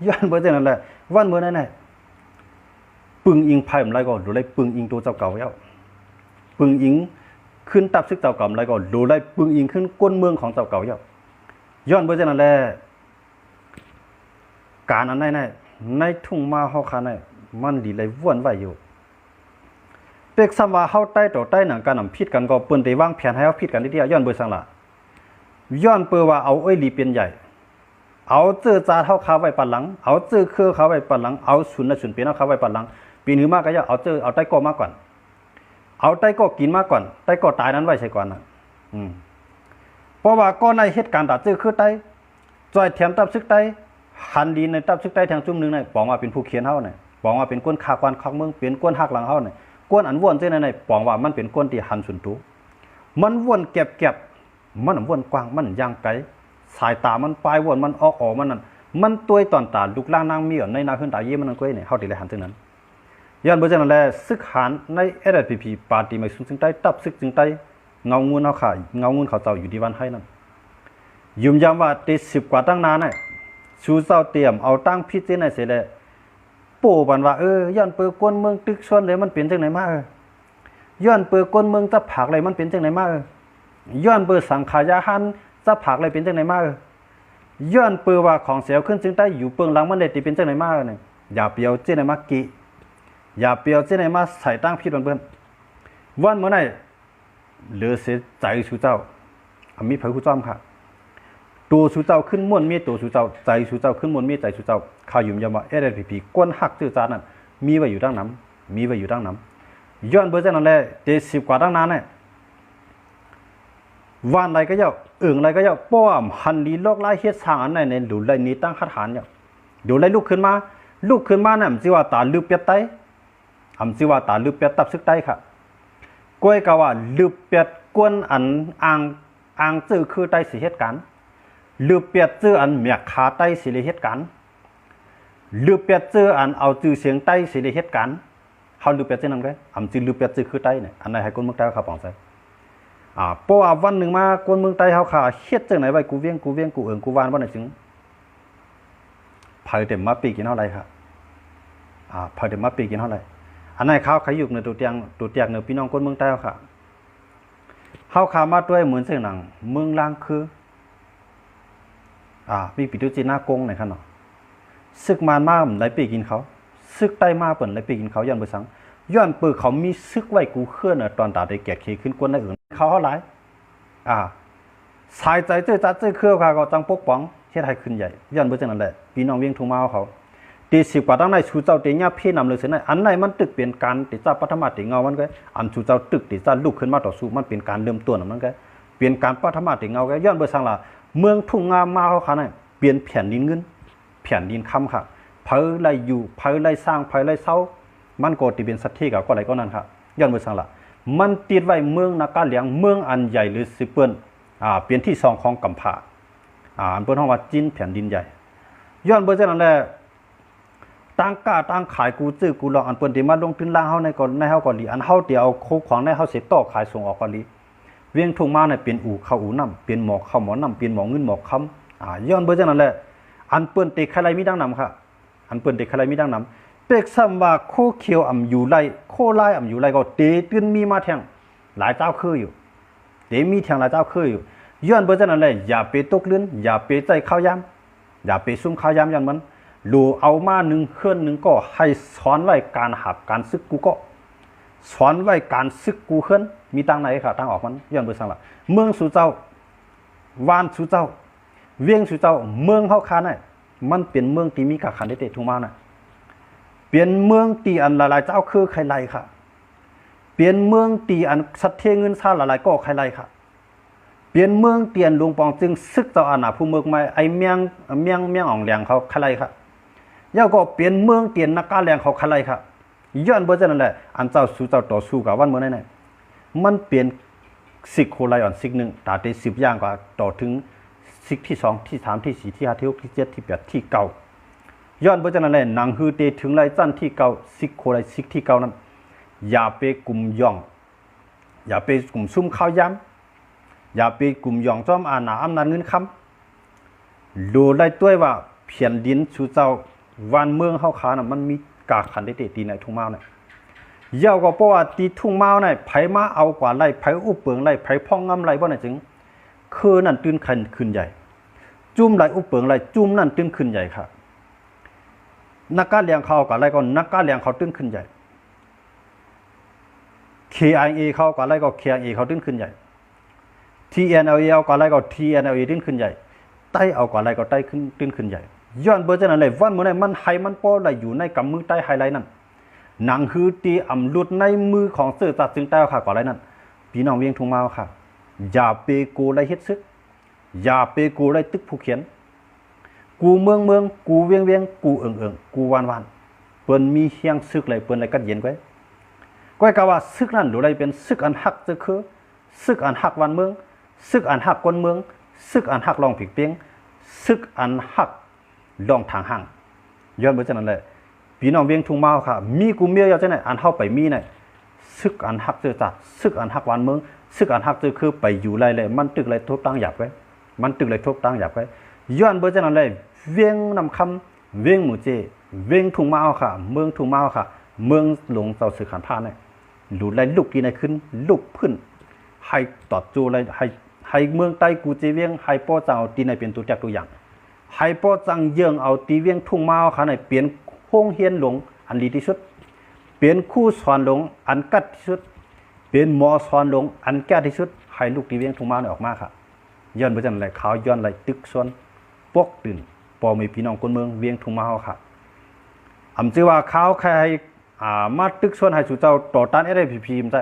ย้อนบ่จังนั้นแหละวันมื้อนั้นน่ะปึงอิงไพ่มไรก็ดูไล่ปึงอิงตัวเจ้าเก่าแล้วปึงอิงขึ้นตับซึกเจ้าเก่าไรก็ดูไล่ปึงอิงขึ้นก้นเมืองของเจ้าเก่าแล้ว ย้อนเบอร์จังนั้นแหละการอันไหนในทุ่งมาเฮาคาไหนมันดีเลยว่นไว้อยู่เป็กซ้ำว่าเฮาใต้ต่อใต้หนังการนำผิดกันก็เปิ้นได้วางแผนให้เฮาผิดกันนิดเดียวย้อนเบอร์สังละย้อนเปิ้ว่าเอาอ้อยลีเป็นใหญ่เอาเจอจาเฮาคาไว้ปันหลังเอาเจอเครือเขาไว้ปันหลังเอาศูนย์ศูนย์เป็นเฮาคาไว้ปันหลังปีนี้มากก็อย่าเอาเจอเอาใต้ก็มาก่อนเอาใต้ก็กินมาก่อนใต้ก็ตายนั้นไว้ใช่ก่อนน่ะเพราะว่าก็ในเหตุการณ์ตัดเจอคือใต้จอยแถมตับซึกใต้หันดีในตับซึกใต้ทางจุ่มนึงปองว่าเป็นผู้เขียนเฮาเนี่ยปองว่าเป็นก้นขาควันคักเมืองเป็นก้นหักหลังเฮาเนี่ยก้นอันวนเจ้าในปองว่ามันเป็นก้นที่หันสุนทุมันวนเก็บมันวนกว้างมันย่างไกลสายตามันปลายวนมันออกมันนั่นมันตัวตอนตาลูกล่างนางมีในนาขึ้นตาเยี่ยมันนั่นก้อยเนี่ยเฮาได้เลยหันถึงนั้นย้อนเบอร์จังนั้นแหละซึกหันใน SSPP ปาร์ตี้ไม่สุนจึงใต้ตับซึกจึงใต้เงางูนเฮาค่ะเงางูนเขาเจ้าอยู่ที่วันให้นั่นยืมย้ำว่าติ10กว่าตั้งนานน่ะชูเจ้าเตรียมเอาตั้งพิจารณาเสร็จแล้วปู่บันว่าย้อนเปิดก้นเมืองตึกชวนเลยมันเป็นจังไหนมาย้อนเปิดก้นเมืองจะผักอะไรมันเป็นจังไหนมาย้อนเปิดสังขายาหันจะผักอะไรเป็นจังไหนมาย้อนเปิดว่าของเสียวขึ้นจึงได้อยู่เปิงหลังมันได้ตีเป็นจังไหนมาเนี่ยอย่าเปียวเจ้าไหนมากิอย่าเปียวเจ้าไหนมาใส่ตั้งพิษเบิ่นวันเมื่อไหร่เหลือเสียใจชูเจ้ามีเผยผู้จ้อมค่ะตัวชูเจ้าขึ้นม่วนมีตัวชูเจ้าใจชูเจ้าขึ้นม่วนมีใจชูเจ้าข้ายุ่มยามว่าSSPPก้นหักจื้อจานนั่นมีไว้อยู่ดังน้ำมีไว้อยู่ดังน้ำย้อนเบอร์จังนั้นแหละ70กว่าตั้งนานเนี่ยวันไรก็เยาไรก็เยาป้อมหันลีโลกไล่เฮ็ดสร้างอันไหนในดูไล่นี้ตั้งคาถานเนี่ยดูไล่ลุกขึ้นมาเนี่ยมันสิว่าตาลืบเปียดไตสิว่าตาลืบเปียดตับซึกไตค่ะก้อยก็ว่าลืบเปียดกวนอันอ่างจื้อคือไตสิเหตุการณ์ลืบเปียดจื้ออันเมียขาไตสิเหตุการณ์ลืบเปียดจื้ออันเอาจื้อเสียงไตสิเหตุการณ์เฮาลืบเปียดจังนั้นไงจื้อลืบเปียดจื้อคือไตเนี่ยอันไหนให้คนเมืองใต้เขาปองใส่เพราะว่าวันหนึ่งมาคนเมืองใต้เฮาค่ะเฮ็ดจังไหนไว้กูเวียงกูวานบ่ได้จึงเผยเต็มมาปีกินเท่าไรครับเผยเต็มมาปีกินเท่าไรอันไหนข้าวขยุกในตัวเตียงในพี่น้องคนเมืองใต้เฮาค่ะเฮาค่ะมาด้วยเหมือนเสียงหนังเมืองล่างคือมีปิตุจีน่ากงไหนคั่นเนาะซึกมานมาได้ปีกินเขาซึกใต้มาเปิ้นได้ปีกินเขาย้อนบ่สังย้อนเปิดเขามีซึกไว้กูเคลื่อนตอนตาได้แก่เคขึ้นกวนในอื่นเขาเท่าไรสายใจเจ้าจัดเจ้าเครือเขาก็จังปกป้องเฮ็ดให้ขึ้นใหญ่ย้อนเบ่จังนั้นแหละพี่น้องเวียงทุ่งมาเขาตี10กว่าตั้งในชูเจ้าเตญาพี่นำเลยเสิอันไหนมันตึกเป็นการติจ้าปฐมาติเงามันก็อันชูเจ้าตึกติจ้าลุกขึ้นมาต่อสู้มันเป็นการเริ่มต้นมันก็เปลี่ยนการปฐมาติเงาก็ย้อนเบ่สังล่ะเมืองทุ่งงามมาเขาค่ะนั่นเปลี่ยนแผ่นดินเงินแผ่นดินค้ำค่ะเผยไล่อยู่เผยไล่สร้างเผยไล่เซามันก็ติเป็นสัตว์ที่ก็อะไรก็นั่นครับย้อนเบ่สังล่ะมันติดไว้เมืองนักการเลี้ยงเมืองอันใหญ่หรือสิเปิ้นเป็นที่2ของกัมพาอันเปิ้นเฮาว่าจีนแผ่นดินใหญ่ย้อนเบ่จังนั้นแหละตั้งกล้าตั้งขายกูซื้อกูลองอันเปิ้นที่มาลงทุนล่างเฮาในก่อนในเฮาก่อนลีอันเฮาเดี๋ยวเอาโคของในเฮาสิต่อขายส่งออกก่อนลีเวียงทุ่งมาเนี่ยเป็นอู่ข้าวอู่น้ำเป็นหมอกข้าวหมอน้ำเป็นหมอเงินหมอกคำย้อนเบ่จังนั้นแหละอันเปิ้นติใครมีดังนำค่ะอันเปิ้นติใครมีดังนำเป็กซ้ำว่าโคเขียวอยู่ไล่โคไล่อยู่ไล่ก็เตตื่นมีมาแทงหลายเจ้าคืออยู่เตมีแทงหลายเจ้าคืออยู่ย้อนเบ่จังนั้นแหละอย่าไปตกลื่นอย่าไปใจข้าวยามอย่าไปซุ่มข้าวยามย้อนมันดูเอามา1เคลื่อน1ก็ให้สอนไว้การหับการซึกกูก็สอนไว้การซึกกูเคลื่อนมีตังไหนค่ะตังออกมันย้อนเบ่ซั่งล่ะเมืองสู่เจ้าวานสู่เจ้าเวียงสู่เจ้าเมืองเฮาคาน่ะมันเป็นเมืองที่มีกะขันได้เตทุ่งมาน่ะเปลี่ยนเมืองตีอันหลายๆเจ้าคือใครไล่ค่ะเปลี่ยนเมืองตีอันสัตเทเงินซ่าหลายๆก็ใครไล่ค่ะเปลี่ยนเมืองเตียนหลวงปองจึงซึกเจ้าอาณาผู้เมืองใหม่ไอ้เมียงอ่องแหลงเขาใครไล่ค่ะย่าก็เปลี่ยนเมืองเตียนนักการแหลงเขาใครไล่ค่ะย้อนเบ่จังนั้นแหละอันเจ้าสู่เจ้าต่อสู้กับวันเมื่อไหร่มันเปลี่ยนสิกโคไลออนสิก1ตาได้10อย่างกว่าต่อถึงสิกที่2ที่3ที่4ที่5ที่6ที่7ที่8ที่9ย้อนเบ่จังนั้นแหละหนังฮือเตถึงไลจันที่9สิกโคไลสิกที่9นั้นอย่าไปกลุ่มย่องอย่าไปกลุ่มซุ่มข้าวยามอย่าไปกลุ่มย่องจอมอาณาอำนาจเงินคำดูได้ด้วยว่าเพียนดินสู่เจ้าวันเมืองเฮาขาน่ะมันมีกากขันได้เตตีในทุ่งมาน่ะยาวก็เพราะว่าตีทุ่งมาน่ะไผมาเอากว่าไล่ไผอุเปิงไล่ไผพ่องงำไล่บ่น่ะจึงคือนั่นตื่นขึ้นใหญ่ จุ่มไหลอุปเปิงไหลจุ่มนั่นตึ้งขึ้นใหญ่ค่ะนักการเลี้ยงเขากับอะไรก็นักการเลี้ยงเขาตึ้งขึ้นใหญ่ KIA เขากับอะไรก็ KIA เขาตึ้งขึ้นใหญ่ TNLA เอากับอะไรก็ TNLA ตึ้งขึ้นใหญ่ใต้เอากับอะไรก็ใต้ขึ้นตึ้งขึ้นใหญ่ย้อนเบอร์จะนั่นเลยวันเมื่อไหร่มันไฮมันป้อไหลอยู่ในกำมือใต้ไฮไลท์นั่นหนังคือตีอำลุดในมือของเสือตัดจึงใต้ค่ะกับอะไรนั่นพี่น้องเวียงทุ่งมาค่ะอย่าไปกูไรเฮ็ดซึกอย่าไปกูไรตึกผู้เขียนกูเมืองกูเวียงกูเอิงกูวันเปิ้นมีเฮียงซึกเลยเปิ้นเลยกัดเย็นไว้ก้อยกะว่าซึกนั่นหรือไรเป็นซึกอันหักจะคือซึกอันหักวันเมืองซึกอันหักคนเมืองซึกอันหักลองผิกเปียงซึกอันหักลองทางห่างย้อนเบอร์จังนั้นเลยพี่น้องเวียงทุ่งมาค่ะมีกูเมียอยู่จังไหนอันเฮาไปมีไหนซึกอันหักเจอจัดซึกอันหักวันเมืองซึกอันหักเจอคือไปอยู่ไรเลยมันตึกไรทุบตั้งหยับไว้มันตึกไรทุบตั้งหยับไว้ย้อนเบอร์จังนั้นเลยเวียงนำคำเวียงหมู่เจเวียงทุ่งมาค่ะเมืองทุ่งมาค่ะเมืองหลวงเจ้าสื่อขันผ้าเนี่ยหลุดไรลุกกี่ไหนขึ้นลุกพื้นให้ต่อจูไรให้เมืองใต้กูเจเวียงให้ป้อจังเอาตีในเป็นตัวจักตัวอย่างให้ป้อจังเยื่องเอาตีเวียงทุ่งมาค่ะในเปลี่ยนโค้งเฮียนหลวงอันดีที่สุดเปลี่ยนคู่สอนหลวงอันกัดที่สุดเปลี่ยนหมอสอนหลวงอันแก่ที่สุดให้ลูกตีเวียงทุ่งมาเนี่ยออกมาค่ะย้อนไปจังไรขาวย้อนไรตึกส่วนปกตื่นปอมีพี่น้องคนเมืองเวียงทุ่งมาค่ะอำจือว่าขาวใครมาตึกส่วนให้สู่เจ้าต่อต้านอะไรพีมแต่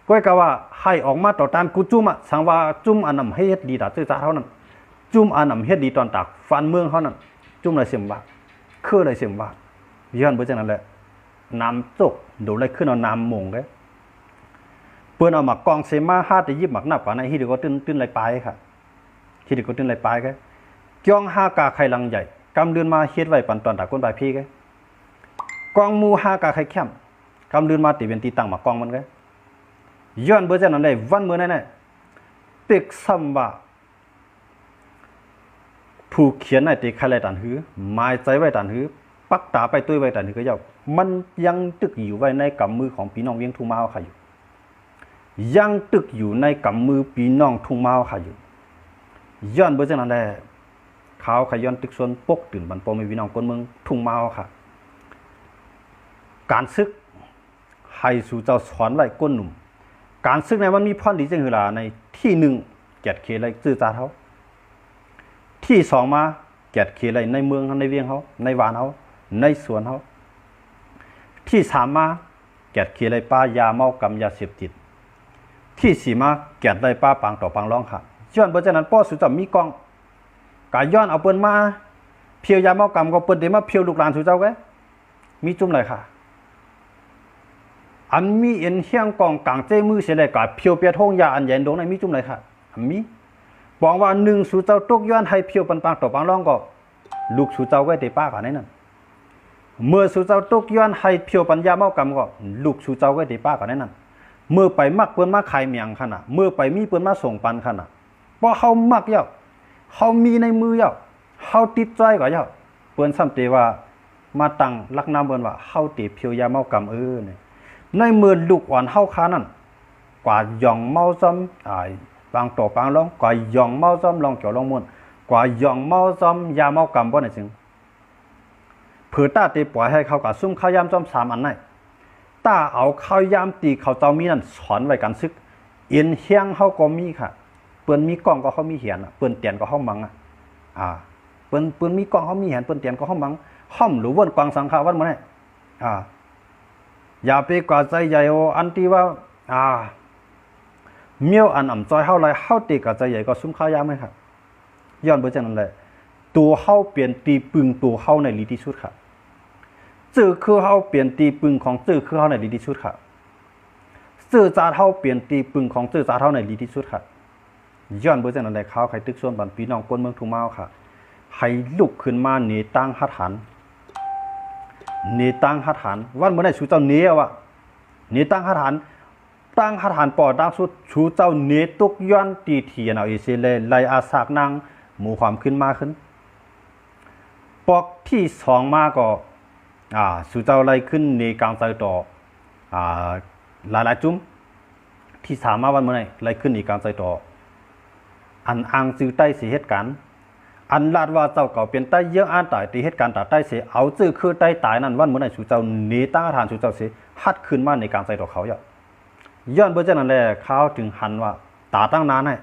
ก้อยกะว่าให้ออกมาต่อต้านกูจุ่มสังว่าจุ่มอันนำให้เฮ็ดดีตาซื่อจ้าเท่านั้นจุ่มอันนำเฮ็ดดีตอนตากฟันเมืองเขานั้นจุ่มอะไรเสียมว่าคืออะไรเสียมว่าย้อนไปจากนั้นแหละน้ำตกดูอะไรขึ้นเอาน้ำมงเลยเปิ้นเอาหมักกองเซมา5แต่ยิบหมักนับกว่าในที่เดียวก็ตื้นไหลปลายค่ะที่เดียวก็ตื้นไหลปลายแกจ้อง5กาไข่ลังใหญ่กำเดือนมาเฮ็ดไว้ปันตอนตากก้นปลายพี่แกกองมู5กาไข่แคมกำเดือนมาติเป็นตีตั้งหมักกองมันแกย้อนเบอร์จากนั้นได้วันเมื่อนั้นเป็กซ้ำว่าผู้เขียนในตีใครไรตันหือหมายใจไว้ตันหือปักตาไปตุ้ยไว้ตันหือก็ยาวมันยังตึกอยู่ไว้ในกำมือของพี่น้องเวียงทุ่งมาค่ะอยู่ยังตึกอยู่ในกำมือพี่น้องทุ่งมาค่ะอยู่ย้อนเบอร์จากนั้นได้เขาขย้อนตึกส่วนปกตื่นบรรพมีพี่น้องคนเมืองทุ่งมาค่ะการซึกให้สู่เจ้าสอนไว้ก้นหนุ่มการซึกในมันมีพรดีจังหือล่ะในที่หนึ่งแกดเขไรซื่อจาเขาที่สองมาแกดเขไรในเมืองในเวียงเขาในวานเขาในสวนเขาที่สามมาแกดเขไรป้ายาเมากำยาเสพติดที่สี่มาแกดไรป้าปางต่อปางร้องค่ะย้อนเพราะฉะนั้นป้อสุดจะมีกองกายย้อนเอาเปิ้นมาเพียวยาเมากำก็เปิ้นเดมาเพียวลูกหลานสุเจ้าแกมีจุ่มเลยค่ะอันมีเอ็นเฮียงกองกลางเจ้มือเสียเลยกับเพียวเปียทงยาอันใหญ่ดงในมีจุ่มเลยค่ะมีบอกว่าหนึ่งสู่เจ้าตกย้อนให้เพียวปันปางต่อปางร้องก็ลูกสู่เจ้าไว้เตป้ากันนั่นเมื่อสู่เจ้าตกย้อนให้เพียวปัญญาเมากำก็ลูกสู่เจ้าไว้เตป้ากันนั่นเมื่อไปมักเปิ้นมาขายเมียงขนาดเมื่อไปมีเปิ้นมาส่งปันขนาดเพราะเขามักเยาเขามีในมือเยาเขาติดใจก็เยาเปิ้นซ้ำเตว่ามาตั้งลักน้ำเปิ้นว่าเขาเตเพียวยาเมากำเนี่ยในมือลูกอ่อนเฮาคานั่นกว่าย่องเมาซ้ำบางต่อปางร้องกว่าย่องเมาซ้ำลองเกี่ยวลองม่วนกว่าย่องเมาซ้ำยาเมากำบ่ได้จริงเผื่อตาตีปล่อยให้เขากับซุ่มข้าวยามซ้ำ3อันไหนตาเอาข้าวยามตีเขาเจ้ามีนั่นสอนไว้กันซึกเอียนเฮียงเฮาก็มีค่ะเปิ้นมีกล้องก็เฮามีเหียนเปิ้นเตียนก็เฮามังเปิ้นมีกล้องเฮามีเหียนเปิ้นเตียนก็เฮามังห้อมหรือว่นกวางสังฆาวันมื้อนี้อย่าไปกว่าใจใหญ่อันที่ว่าเมียวอันอ่ำจอยเฮาไรเฮาตีกับใจใหญ่ก็ซุ้มข้าวยามไหมครับย้อนไปจากนั้นเลยตัวเฮาเปลี่ยนตีปึงตัวเฮาในดีที่สุดครับจื้อคือเฮาเปลี่ยนตีปึงของจื้อคือเฮาในดีที่สุดครับจื้อจาเฮาเปลี่ยนตีปึงของจื้อจาเฮาในดีที่สุดครับย้อนไปจากนั้นเลยเขาใครตึกส่วนบันพี่น้องคนเมืองทุ่งมาค่ะให้ลุกขึ้นมาหนีตั้งหัดหันเนตั้งหัดหันวันเมื่อไหร่ชูเจ้าเนี้ยวะเนตั้งหัดหันตั้งหัดหันปอดดักสุดชูเจ้าเนตุกย้อนตีเทียนเอาอีเซเลไลอาสากนางหมู่ความขึ้นมาขึ้นปอกที่สองมาก็ชูเจ้าไล่ขึ้นในกลางใจต่อหลายจุ้มที่สามมาวันเมื่อไหร่ไล่ขึ้นในกลางใจต่ออันอังจื้อใต้เสียเหตุการณ์ อันลาดว่าเจ้าเก่าเป็นใต้เยอะอ่านตายตีเหตุการณ์ตาใต้เสียเอาจื้อคือใต้ตายนั่นวันเมื่อไหร่สู่เจ้าหนีตั้งฐานสู่เจ้าเสียฮัดขึ้นมาในการใส่ต่อเขาย้อนเบอร์เจ้านั่นแหละเขาถึงหันว่าตาตั้งนานให้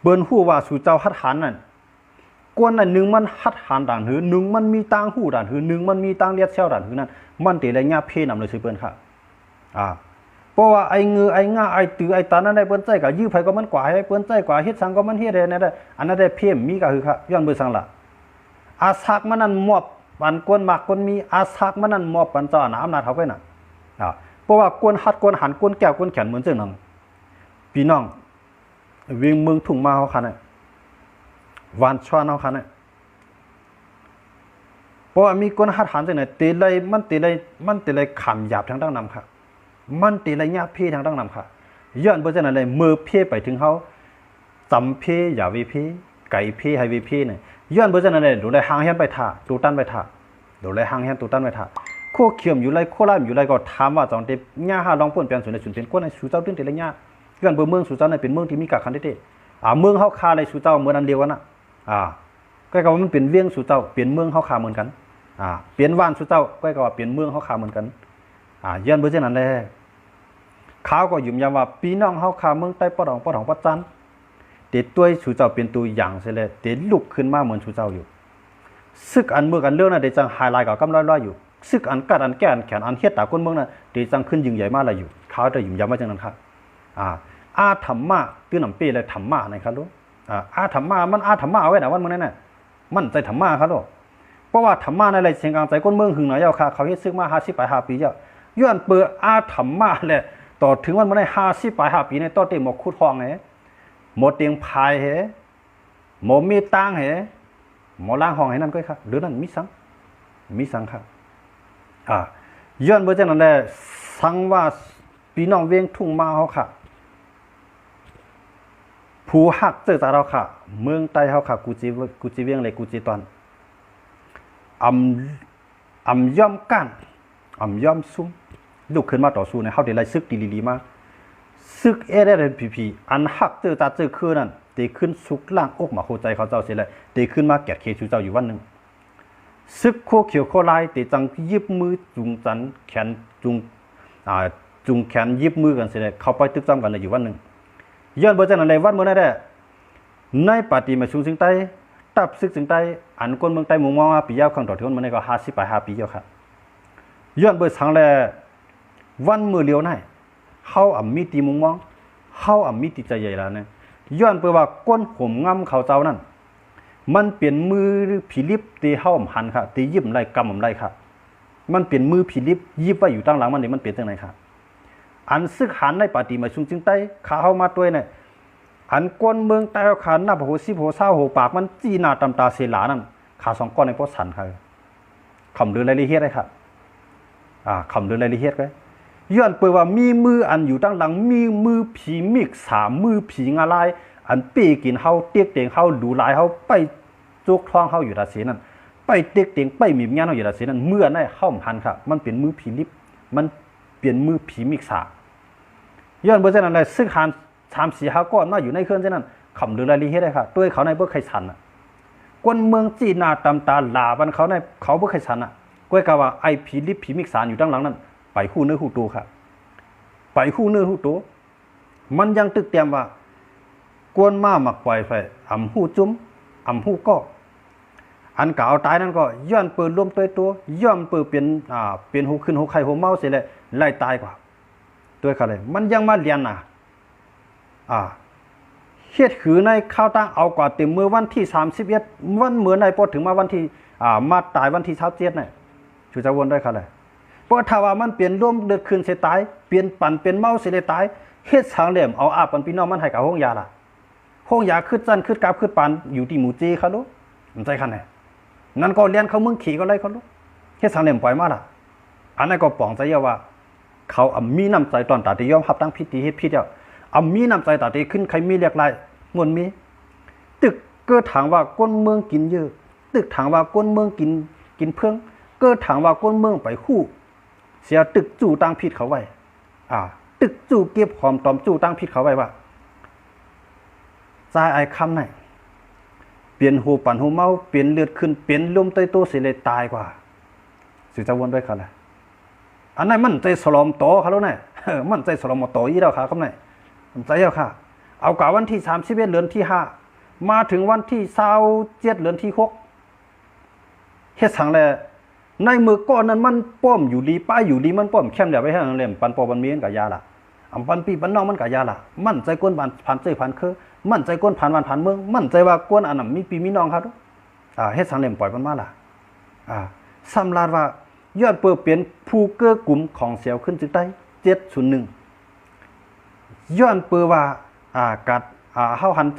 เบิ้นหู้ว่าสู่เจ้าฮัดหันนั่นกวนนั่นหนึ่งมันฮัดหันด่านหือหนึ่งมันมีตังหูด่านหือหนึ่งมันมีตังเลียดเชี่ยวด่านหือนั่นมันตีอะไรเงี้ยเพนำเลยสิเปิ้นค่ะเพราะว่าไอ้เงือไอ้ง่าไอ้ตือไอ้ตานั่นได้เปิ้นใจกับยื้อไผก็มันกว่าให้เปิ้นใจกว่าเฮ็ดสังก็มันเฮ็ดได้นั่นได้อันนั้นได้เพิ่มมีก็คือค่ะย้อนเบอร์สังละอาซักมันนั่นมอบปันกวนมักกวนมีอาซักมันนั่นมอบปันเจ้าอำนาจเฮาไว้น่ะเพราะว่ากวนฮัดกวนหันกวนแก้วกวนแขนเหมือนจังนั้นพี่น้องเวียงเมืองทุ่งมาเฮาคันน่ะวานชวนเฮาคันน่ะเพราะว่ามีกวนฮัดหันจังไหนตีเลยมันตีเลยขำหยาบทางด้านนำค่ะมันตีเลยยาเพทางด้านนำค่ะย้อนเบอร์จังนั้นเลยมือเพไปถึงเฮาจำเพอย่าวิเพไก่เพให้วิเพเนี่ยย้อนเบอร์จังนั้นเลยดูเลยหางเฮียนไปท่าตูตันไปท่าดูเลยหางเฮียนตูตันไปท่าโคเขียมอยู่ไรโคลามอยู่ไรก็ถามว่าจังเตญ่าหาลองป่นเปลี่ยนส่วนในส่วนเป็นก้นในสู่เจ้าตึ้งตีเลยญ่าย้อนเบอร์เมืองสู่เจ้าเนี่ยเป็นเมืองที่มีกักขันเต้เมืองเฮาคาในสู่เจ้าเมืองอันเดียวกันน่ะก็ว่ามันเป็นเวียงสู่เจ้าเปลี่ยนเมืองเฮาคาเหมือนกันเปลี่ยนว่านสู่เจ้าก็ว่าเปลี่ยนเมืองเฮาคาเหมือนกันย้อนเบอร์จังนั้นแหละเขาก็ยืมยันว่าพี่น้องเฮาคาเมืองใต้ปอดของปัจจันเด็ดตัวสู่เจ้าเป็นตัวอย่างเสียเลยเด็ดลุกขึ้นมาเหมือนสู่เจ้าอยู่ซึกอันเมืองอันเรื่องน่ะเด็ดจังไฮไลท์กับกำร้อยอยู่ซึกอันกัดอันแก่อันแขนอันเฮ็ดตาคนเมืองน่ะเด็ดจังขึ้นยิ่งใหญ่มากเลยอยู่เขาจะยืมยันว่าจังนั้นครับธรรมะตื้อหนำปีเลยธรรมะนะครับลูกธรรมะมันธรรมะเอาไว้นะวันมื้อนั้นน่ะมันใจธรรมะครับลูกเพราะว่าธรรมะในอะไรเสียงกลางใจคนเมืองหึงหน่อยค่ะเขาเฮ็ดซึกมา50 5 ปีแล้วย้อนเปิดธรรมะแหละต่อถึงวันมื้อนั้น50 5 ปีในต่อเต็มหมกขุดทองแหหมดเตียงพายแหหมอมีตังแหหมอล้างห้องให้นั่นก็ค่ะหรือนั่นมีสังครับย้อนเบอร์จังนั้นแหละสังว่าพี่น้องเวียงทุ่งมาเฮาค่ะผู้ฮักเจอตาเราค่ะเมืองใต้เฮาค่ะกูจีเวียงเลยกูจีตอนย่อมกันย่อมซุ่มลุกขึ้นมาต่อสู้ในเฮาได้ไล่ซึกดีๆมาซึกพีอันฮักเจอตาเจอคือนั่นเตขึ้นสุกล่างอกมาเข้าใจเขาเจ้าเสียเลยเตขึ้นมาแกะเคชูเจ้าอยู่วันหนึ่งซึกโคเขียวโคลายเตจังยิบมือจุงจันแขนจุงแขนยิบมือกันเสียเลยเข้าไปตึกจำกันเลยอยู่วันหนึ่งย้อนเบอร์จังนั้นเลยวันเมื่อนั้นแหละในปฏิมาชุมสิงใต้ตับซึกสิงใต้อันคนเมืองใต้มุงมองปียาวข้างต่อที่วันนี้ก็50 5 ปีแล้วครับย้อนเบอร์สังแลวันมือเลียวไหนเขามีตีมุงมองเขามีตีใจใหญ่แล้วเนี่ยย้อนเปว่าก้นห่มงำเขาเจ้านั่นมันเปลี่ยนมือผีลิบตีเฮาหันค่ะตียิบไรกำไรค่ะมันเปลี่ยนมือผีลิบยิบไว้อยู่ตั้งหลังมันนี่มันเปลี่ยนจังไหนค่ะอันซึกหันในปฏิมาชุมจึงใต้ขาเฮามาด้วยเนี่ยอันก้นเมืองใต้ขาหน้าโห10 โห20 โหปากมันจีหน้าตำตาเสลานั่นขา2 ก้อนในพอสันค่ะคำเดือรายละเอียดเลยค่ะคำเดือรายละเอียดไว้ย้อนเปว่ามีมืออันอยู่ตั้งหลังมีมือผีมิก3 มือผีงาลายอันปีกินเฮาเตียกเตียงเฮาดูลายเฮาไปจุกท้องเฮาอยู่ตาเสียนั่นไปเตียกเตียงไปมีงานเฮาอยู่ตาเสียนั่นเมื่อได้เข้าหันค่ะมันเป็นมือผีลิบมันเปลี่ยนมือผีมิก3ย้อนเบอร์จังนั้นเลยซึ่งหัน3 4 5 ก้อนมาอยู่ในเครื่องจังนั้นคำเดือรายละเอียดได้ค่ะด้วยเขาในเบิ่ใครสันคนเมืองจีน่าตำตาลาบันเขาในเขาเบิ่ใครสันก้อยกะว่าไอ้ผีลิบผีมิก3อยู่ตั้งหลังนั่นไปคู่เนื้อคู่ตัวค่ะไปคู่เนื้อคู่ตัวมันยังตึกเตรียมว่ากวนมาหมักปล่อยไฟหูจุ้มหูก็อันเก่าตายนั่นก็ย้อนเปิดรวมตัวย้อนเปิดเป็นหูขึ้นหูไข่หูเมาเสียเลยไล่ตายกว่าตัวเขาเลยมันยังมาเรียนเฮ็ดขือในข้าวตั้งเอากว่าเต็มมือวันที่31วันเหมือนในพอถึงมาวันที่มาตายวันที่27เนี่ยชูจะวนได้เขาเลยเพราะถ้าว่ามันเปลี่ยนร่วมเดือดคืนเสียตายเปลี่ยนปั่นเป็นเมาเสียตายเฮ็ดทางเหลี่ยมเอาอาบปันพี่น้องมันให้กับห้องยาล่ะห้องยาขึ้นจันขึ้นกราบขึ้นปั่นอยู่ที่หมู่จีเขาลูกมันใจคันไหนนั่นก็เรียนเขามึงขี่ก็ไล่เขาลูกเฮ็ดทางเหลี่ยมปล่อยมาล่ะอันนั้นก็ป่องใจเยาว่าเขามีน้ำใจตอนตาที่ยอมรับตั้งพิธีเฮ็ดพิธีมีน้ำใจตาที่ขึ้นใครมีเรียกไรมวนมีตึกเกิดถางว่าก้นเมืองกินเยอะตึกถางว่าก้นเมืองกินเพิ่งเกิดถางว่าก้นเมืองไปคู่เสียตึกจู่ตั้งพิษเขาไว้ตึกจู่เก็บหอมตอมจู่ตั้งพิษเขาไว้ว่าใจไอ้คำไหน เปลี่ยนหูปั่นหูเมาเปลี่ยนเลือดขึ้นเปลี่ยนลมใต้โตสิเลยตายกว่าสิจะวนด้วยเขาแหละอันนั้นมันใจสลอมโตเขาแล้วเนี่ยมันใจสลอมโตอีแล้วค่ะครับเนี่ยมันใจแล้วค่ะเอากะวันที่31เดือนที่5มาถึงวันที่27เดือนที่6เฮ็ดสังแลในมือก้อนนั้นมันป้อมอยู่ดีป้ายอยู่ดีมันป้อมเข้มเดี๋ยวไปให้เล่มปันปอบันมีนกับยาละอำปันปีปันน้องมันกับยาละมันใจก้นผ่านใจผ่านคือมันใจก้นผ่านวันผ่านเมืองมันใจว่าก้นอันนั้นมีปีมีน้องครับเฮ็ดสังเล่มปล่อยมันมาละซ้ำลาดว่ายอดเปิดเปลี่ยนผู้เกื้อกลุ่มของเสียวขึ้นจึงได้701ย้อนเปิดว่ากัดเฮาหันใ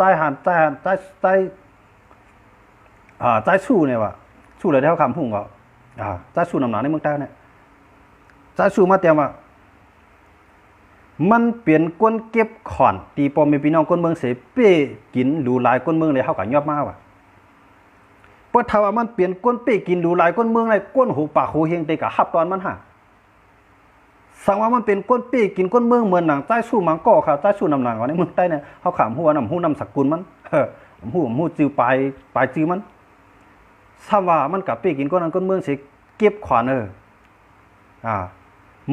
จสู้เนี่ยว่าสู้เลยเท่าคำพุ่งก็ใจสู้นำหนาในเมืองใต้เนี่ยใจสู้มาเตรียมว่ามันเปลี่ยนก้นเก็บขอนตีปอมมีพี่น้องก้นเมืองเสเป้กินดูลายก้นเมืองเลยเฮากับยอบมาว่ะเพราะถ้าว่ามันเปลี่ยนก้นเป้กินดูลายก้นเมืองเลยก้นหูปากหูเฮงเตกะฮับตอนมันสั่งว่ามันเป็นก้นเป้กินก้นเมืองเหมือนหนังใต้สู้มังก่อค่ะใต้สู้นำหนังของในเมืองใต้เนี่ยเฮาขามหัวนำหูนำสกุลมันหูจือปลายจือมันซ้ำว่ามันกับเป้กินก้นนั้นก้นเมืองสิเก็บขวาน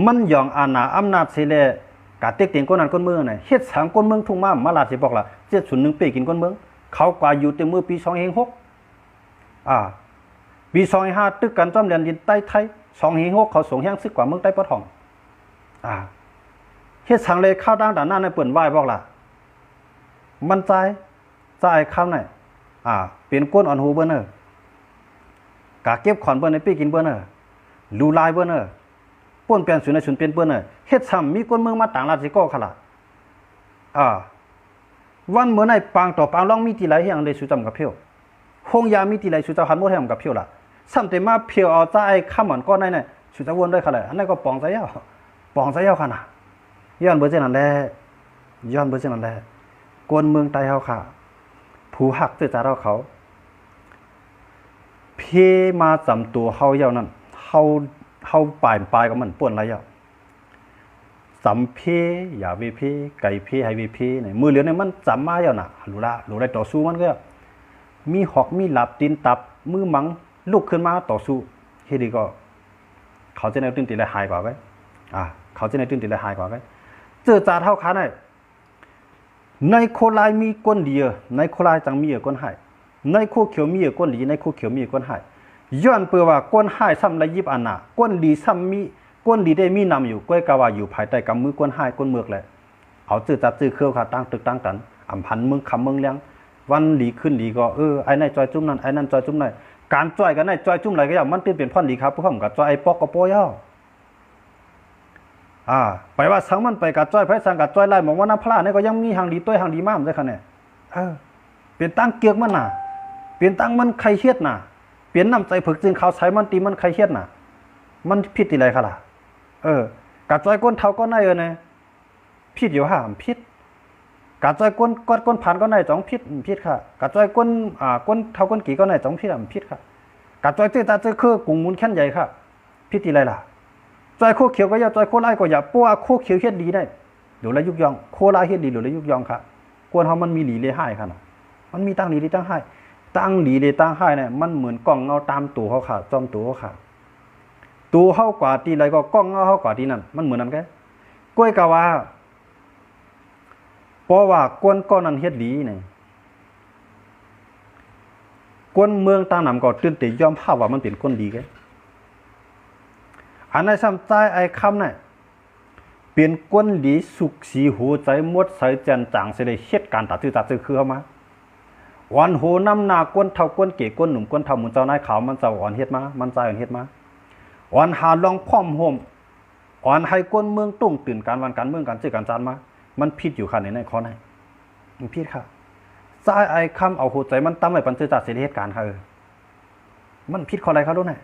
มันยองอาณาอำนาจสิแลกะเต็กเตียงก้นนั้นก้นเมืองน่ะเฮ็ดสังก้นเมืองทุ่งมาลาดสิบอกล่ะ701เป้กินก้นเมืองเขากว่าอยู่เต็มมือปี206ปี205ตึกกันจอมเรียนดินใต้ไทย206เขาส่งแห้งซึกกว่าเมืองใต้ปะทองเฮ็ดสังเลยข้าวดังด่านหน้าในเปิ้นไหว้บอกล่ะมันใจข้าวไหนเปลี่ยนก้นอ่อนหูเบิ่นกะเก็บขอนเบิ่นในปีกินเบิ่นลูลายเบิ่นป่นเปลี่ยนสุนในสุนเปลี่ยนเบิ่นเฮ็ดซ้ำมีก้นเมืองมาต่างราชสิก็ค่ะล่ะวันเมื่อในปางต่อปางร้องมีที่ไหลเฮียงได้สุจำกับเพียวคงยามีที่ไหลสุจำหันหมดให้กับเพียวล่ะซ้ำแต่มาเพียวเอาใจข้ามหมอนก้อนในเนี่ยสุจำวนด้วยค่ะล่ะอันนั้นก็ปองใจยาวค่ะน่ะย้อนเบิ่นนั่นแหละก้นเมืองใต้เฮาค่ะผู้ฮักซื่อจาเราเขาเพมาจำตัวเฮาเยานั่นเฮาปลายกับมันป่วนไรเยาสำเพอย่าวิเพไก่เพให้วิเพเนี่ยมือเหลือเนี่ยมันจำมาเยาน่ะรู้ได้ต่อสู้มันก็มีหอกมีหลับตีนตับมือมังลุกขึ้นมาต่อสู้เฮ็ดดีก็เขาจะในตื่นตีและหายกว่าไว้เขาจะในตื่นตีและหายกว่าไว้เจอจาเท่าขาได้ในโคลายมีก้นดีในโคลายจังมีก้นหายในโคเขียวมีก้นดีในโคเขียวมีก้นหายย้อนเปื่อว่าก้นหายซ้ำละยิบอันน่ะก้นดีซ้ำมีก้นดีได้มีนำอยู่ก้อยกะว่าอยู่ภายใต้กำมือก้นหายก้นเมือกแหละเอาจื้อจัดจื้อเครือค่ะตั้งตึกตั้งกันอำพันเมืองคำเมืองเลี้ยงวันดีขึ้นดีก็ไอ้นายจอยจุ่มนั่นไอ้นั่นจอยจุ่มนั่นการจอยกันนายจอยจุ่มอะไรก็อย่างมันเป็นพ่อนดีครับพวกผมกับจอยไอ้ปอกกระโปย่อไปว่าสังมันไปกับจ้อยไผสังกับจ้อยไล่มองว่าน้ำพลาเนี่ยก็ยังมีหางดีต้วยหางดีมากได้ค่ะเนี่ยเปลี่ยนตั้งเกียกมันน่ะเปลี่ยนตั้งมันใครเฮ็ดน่ะเปลี่ยนน้ำใจผึกจึงเขาใช้มันตีมันใครเฮ็ดน่ะมันผิดที่ไรค่ะล่ะกับจ้อยก้นเท่าก็ได้เนี่ยผิดอยู่ห่ามผิดกับจ้อยก้นผ่านก็ได้จ้องผิดค่ะกับจ้อยก้นเท่าก้นกี่ก็ได้จ้องผิดค่ะกับจ้อยตื้อตาตื้อคือกลุ่มมูลแค่นใหญ่ค่ะผิดที่ไรล่ะจอยโคเขียวก็อย่าจอยโคไล่ก็อย่าปัวโคเขียวเฮ็ดดีได้หรือละยุกยองโคไล่เฮ็ดดีหรือละยุกยองค่ะกวนเฮามันมีหลีเลให้ค่ะน่ะมันมีตั้งหลีตั้งให้ตั้งหลีเลตั้งให้เนี่ยมันเหมือนกล้องเงาตามตัวเขาค่ะจอมตัวเขาค่ะตัวเฮากว่าตีไรก็กล้องเงาเฮากว่าตีนั่นมันเหมือนนั้นแกก้อยกะว่าเพราะว่ากวนก้อนนั้นเฮ็ดดีนี่กวนเมืองต่างนำก็ตื่นเต้นยอมภาพว่ามันเป็นคนดีแกอันนั้นซ้ำใจไอ้คำน่ะเปลี่ยนก้นดีสุกสีหัวใจมดใส่จันจางเสด็จเฮ็ดการตัดตื้อคือเข้ามาวันโหน้ำหนาก้นเท่าก้นเก๋ก้นหนุ่มก้นเท่าหมุนเจ้านายขาวมันเจ้าอ่อนเฮ็ดมามันใจอ่อนเฮ็ดมาวันหาลองพร้อมห่มอ่อนให้ก้นเมืองตุ้งตื่นการวันการเมืองการจื้อการจานมามันผิดอยู่ค่ะในข้อไหนมันผิดค่ะใจไอ้คำเอาหัวใจมันตั้มไว้ปันจื้อจัดเสด็จเหตุการณ์ค่ะมันผิดข้ออะไรครับรู้ไหม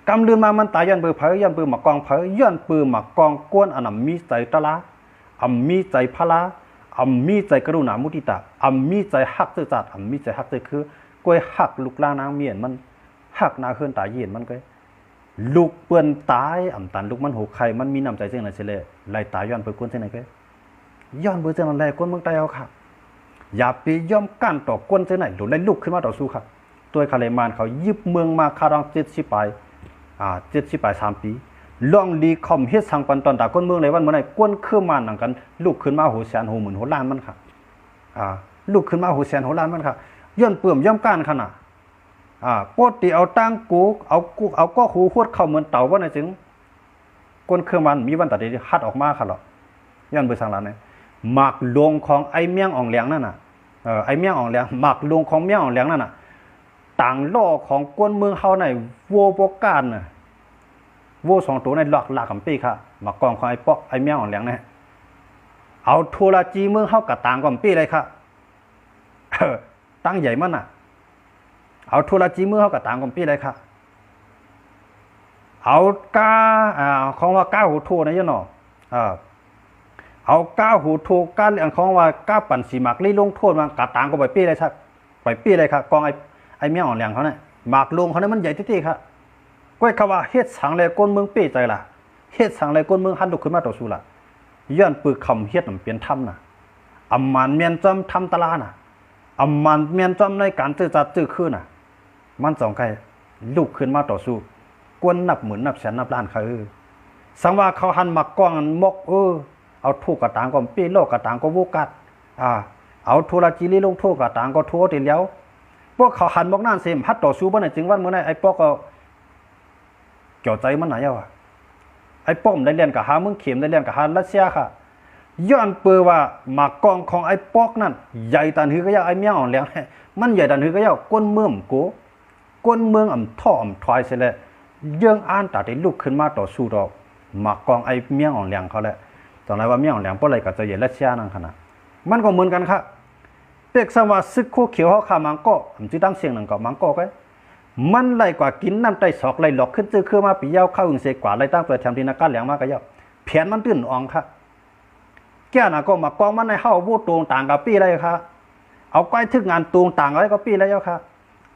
กำลืนมามันตายยันเปือเผยยันเปือหมักกองเผยยันเปือหมักกองก้นอันนั้นมีใจตะละมีใจพละ มีใจกรุณามุทิตามีใจฮักเจจัดมีใจฮักเจคือกล้วยฮักลูกล่างนางเมียนมันฮักนาเฮือนตายเย็นมันก็ลูกเปื่อนตายตันลูกมันหูไข่มันมีน้ำใจเจ้าไหนเฉลยไล่ตายย้อนเปื่อก้นเจ้าไหนก็ย้อนเปื่อเจ้านั่นแหละก้นเมืองใต้เอาค่ะ อย่าไปย่อมกั้นต่อก้นเจ้าไหนหรือได้ลุกขึ้นมาต่อสู้ครับตัวคาเลมานเขายึดเมืองมาคารอง70 ปี70 ปี3 ปีลองดีคอมเฮ็ดสังปันตอนตาก้นเมืองในวันเมื่อไหร่ก้นเครื่องมันหนังกันลุกขึ้นมาหัวแสนหัวหมื่นหัวล้านมันครับลุกขึ้นมาหัวแสนหัวล้านมันครับย้อนเปื่อมย่อมก้านขนาดปกติเอาตั้งกูเอาก็หูหวดเข้าเหมือนเต่าว่าในจึงก้นเครื่องมันมีวันตัดที่ฮัดออกมาค่ะหรอย้อนไปสังหลังเนี่ยหมักลงของไอเมี่ยงอ่องเหลียงนั่นน่ะไอเมี่ยงอ่องเหลียงหมักลงของเมี่ยงอ่องเหลียงนั่นน่ะต่างล่อของก้นเมืองเฮาในวัวโบกานน่ะวัว2 ตัวในหลักกำปีค่ะหมักกองของไอปอกไอเมี่ยงอ่องเหลียงเนี่ยเอาทัวราจีเมืองเฮากับต่างกำปีเลยค่ะตั้งใหญ่มันน่ะเอาทัวราจีเมืองเฮากับต่างกำปีเลยค่ะเอาก้าของว่าก้าหูทัวนะยะเนาะเอาก้าหูทัวก้าเรื่องของว่าก้าปั่นสีหมักลี่ลงโทษมากะต่างก็ไปปีเลยครับไปปีเลยครับกองไอเมี่ยงอ่อนแรงเขาเนี่ยหมักลงเขาเนี่ยมันใหญ่ที่ครับก้อยคำว่าเฮ็ดสังเลยก้นเมืองปีใจล่ะเฮ็ดสังเลยก้นเมืองหันลุกขึ้นมาต่อสู้ล่ะย้อนปืนคำเฮ็ดมันเปลี่ยนถ้ำน่ะอำมันเมียนจอมทำตลาน่ะอำมันเมียนจอมในการตื้อจัดตื้อขึ้นน่ะมันสองใครลุกขึ้นมาต่อสู้กวนนับหมื่นนับแสนนับล้านเขาสังว่าเขาหันมากองมกเอาทูกกระต่างก็ปีโลกกระต่างก็วุกัดเอาทัวราจีรีลงทูกกระต่างก็ทัวติเลี้ยวพวกเขาหันมกนั่นเสียมฮัดต่อสู้บ้านไหนจึงวันเมื่อไหร่ไอ้พวกก็เกี่ยวใจมันไหนอ่ะไอ้ป้อมได้เรียนกับหาเมืองเข็มได้เรียนกับหารัสเซียค่ะย้อนเปือว่ามากองของไอ้ปอกนั่นใหญ่ตันหือก็ยาวไอ้เมี่ยอ่อนเลี้ยงมันใหญ่ตันหือก็ยาวก้นเมืองกูก้นเมืองท่อถอยเสร็จแล้วเยื่องอ่านตัดได้ลุกขึ้นมาต่อสู้ดอกมากองไอ้เมี่ยอ่อนเลี้ยงเขาแหละตอนนั้นว่าเมี่ยอ่อนเลี้ยงเพราะอะไรก็จะใหญ่รัสเซียนั่นขนาดมันก็เหมือนกันครับเด็กสมัยซึกคู่เขียวเขาขามังก็ผมจะตั้งเสียงหนึ่งก็มังก็มันไหลกว่ากินน้ำไตศอกไหลหลอกขึ้นจื้อคือมาปีเย้าเข้าอึ่งเสกกว่าไหลตั้งตัวแถมที่นักการเหลียงมากก็เย้าแผนมันตื่นอ่องครับแก่น่ะก็มากองมันในเฮาวูดตรงต่างกับปีอะไรครับเอาก้อยทึกงานตรงต่างอะไรก็ปีแล้วเย้าครับ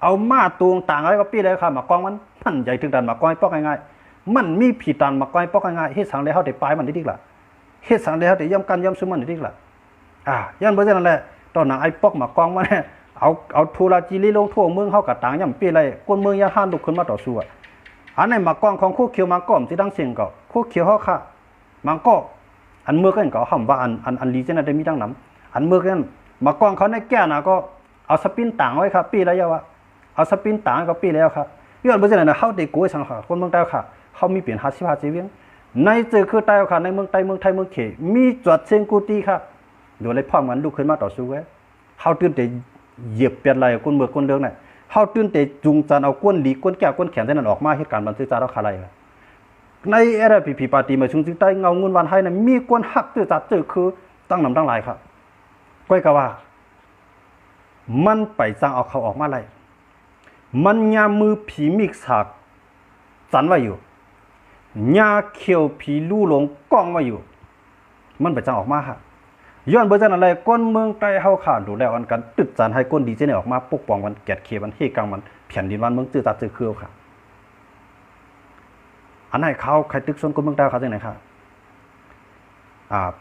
เอามาตรงต่างอะไรก็ปีแล้วครับมากองมันใหญ่ถึงดันมากองปอกง่ายๆมันมีผีตันมากองปอกง่ายๆเฮ็ดสังเลยเฮาได้ปลายมันได้ล่ะเฮ็ดสังเลยเฮาได้ย่อมกันย่อมซุมันได้ล่ะย้อนบ่ซั่นนั่นแหละตอนนั้นไอ้ปอกมากองมันเอาทัวราจีรีลงทั่วเมืองเฮากับต่างย่ำปีไรก้นเมืองยาห้านลุกขึ้นมาต่อสู้อันไหนมากองของคู่เขียวมังก้อมที่ดังเสียงก็คู่เขียวเฮาค่ะมังก็อันเมื่อกันก็ห่ำว่าอันลีเจนได้มีดังน้ำอันเมื่อกันมากองเขาในแก่น่ะก็เอาสปินต่างไว้ครับปีแล้วยาวะเอาสปินต่างก็ปีแล้วครับย้อนบ่ซั่นน่ะเฮาได้กู้สังค่ะคนเมืองใต้ค่ะเฮามีเปลี่ยน55ชีวิตในเจอคือใต้ค่ะในเมืองใต้เมืองไทยเมืองเขมีจอดเชิงกูตีครับโดยเลยพร้อมกันลุกขึ้นมาต่อสู้ไว้เฮาตื่นแต่เหยียบเปลี่ยนอะไรก้นเมืองก้นเดืองเนี่ยเฮาตื่นแต่จุงจันเอาก้นหลีก้นแก้วก้นแขนเท่านั้นออกมาเหตุการณ์บันทึกจาเราคาไรในRPPปาร์ตี้มาชุมจิตใต้เงาเงินวันให้เนี่ยมีก้นหักตื้อจัดตื้อคือตั้งนำตั้งหลายครับก้อยกะว่ามันไปจังเอาเขาออกมาไรมันยามือผีมิกฉากจันไว้อยู่ยาเขียวผีลู่หลงกล้องไว้อยู่มันไปจังออกมาค่ะย้อนเบอร์จันอะไรก้นเมืองใต้เฮาขาดดูแล้วอันกันตึดจันให้ก้นดีเจเนี่ยออกมาปกป้องมันแกดเขมันเฮกังมันแผ่นดินวันเมืองตื้อตาตื้อคือค่ะอันไหนเขาใครตึกซนก้นเมืองใต้เขาจังไหนครับ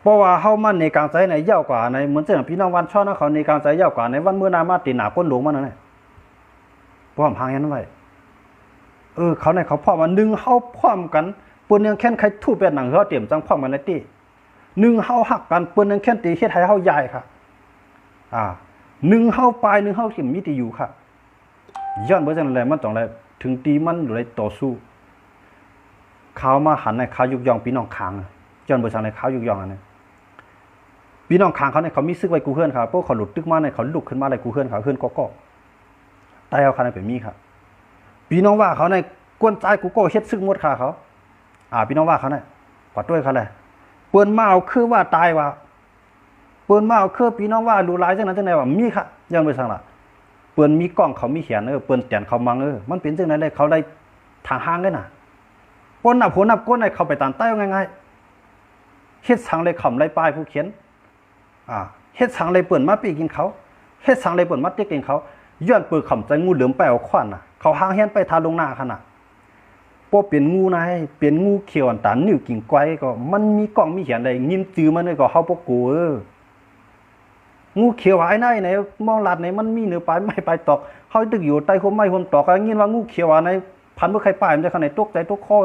เพราะว่าเฮามันในกลางใจในยาวกว่าในเหมือนเจ้าพี่น้องวันช่อนะเขาในกลางใจยาวกว่าในวันเมื่อนามาตีหนาก้นหลวงมันนั่นแหละพร้อมพังยันไว้เขาในเขาพร้อมมา1เฮาพร้อมกันปืนยังแค่นใครทู่เป็ดหนังเฮาเตรียมจังพร้อมกันในตี้1เฮาหักกันปืนยังแค่นตีเฮ็ดให้เฮาใหญ่ค่ะ1เฮาปลาย1เฮาสิมีที่อยู่ค่ะย้อนบ่จังได๋มันต้องได้ถึงตีมันอยู่ในต่อสู้เขามาหันในเขายุกยองพี่น้องคางย้อนบ่จังได๋เขายุกยองอันนี้พี่น้องคางเขาเนี่ยเขามีซึกไว้กูเฮือนครับพวกเขาหลุดตึกมาเนี่ยเขาลุกขึ้นมาเลยกูเฮือนเขาเฮือนก็ตายเอาคันเป็นมีครับพี่น้องว่าเขาในกวนใจกูก็เฮ็ดซึกหมดค่ะเขาพี่น้องว่าเขาเนี่ยกอดด้วยเขาเลยเปิ้นมาเอาคือว่าตายว่าเปิ้นมาเอาคือพี่น้องว่าดูหลายจังนั้นจังได๋ว่ามีค่ะยังบ่ซั่นล่ะเปิ้นมีกล้องเขามีแขนเปิ้นแตนเขามังมันเป็นจังได๋เลยเขาได้ทางห้างเลยน่ะปนนับหัวนับก้นให้เขาไปตามใต้ง่ายๆเฮ็ดสังเลยขำเลยป้ายผู้เขียนเฮ็ดสังเลยเปิ้นมาปีกินเขาเฮ็ดสังเลยเปิ้นมาติ๊กกินเขาย้อนปืนขำใจงูเหลือมไปเอาขวานน่ะเขาหางเฮียนไปทาลงหน้าคั่นน่ะพอเป็นงูนายเป็นงูเขียวอันตันนิ้วกิ่งไกวก็มันมีกล้องมีเขียนได้ยินจือมันก็เฮาบ่กู งูเขียวไอ้ไหนมองหลาดไหนมันมีเนื้อปลายไม่ปลายตอกเขาตึกอยู่ใต้โคมไม้โคมตอกอย่างงี้ว่างูเขียวในพันเมื่อใครป้ายมันจะขนาดตกใจตกคอ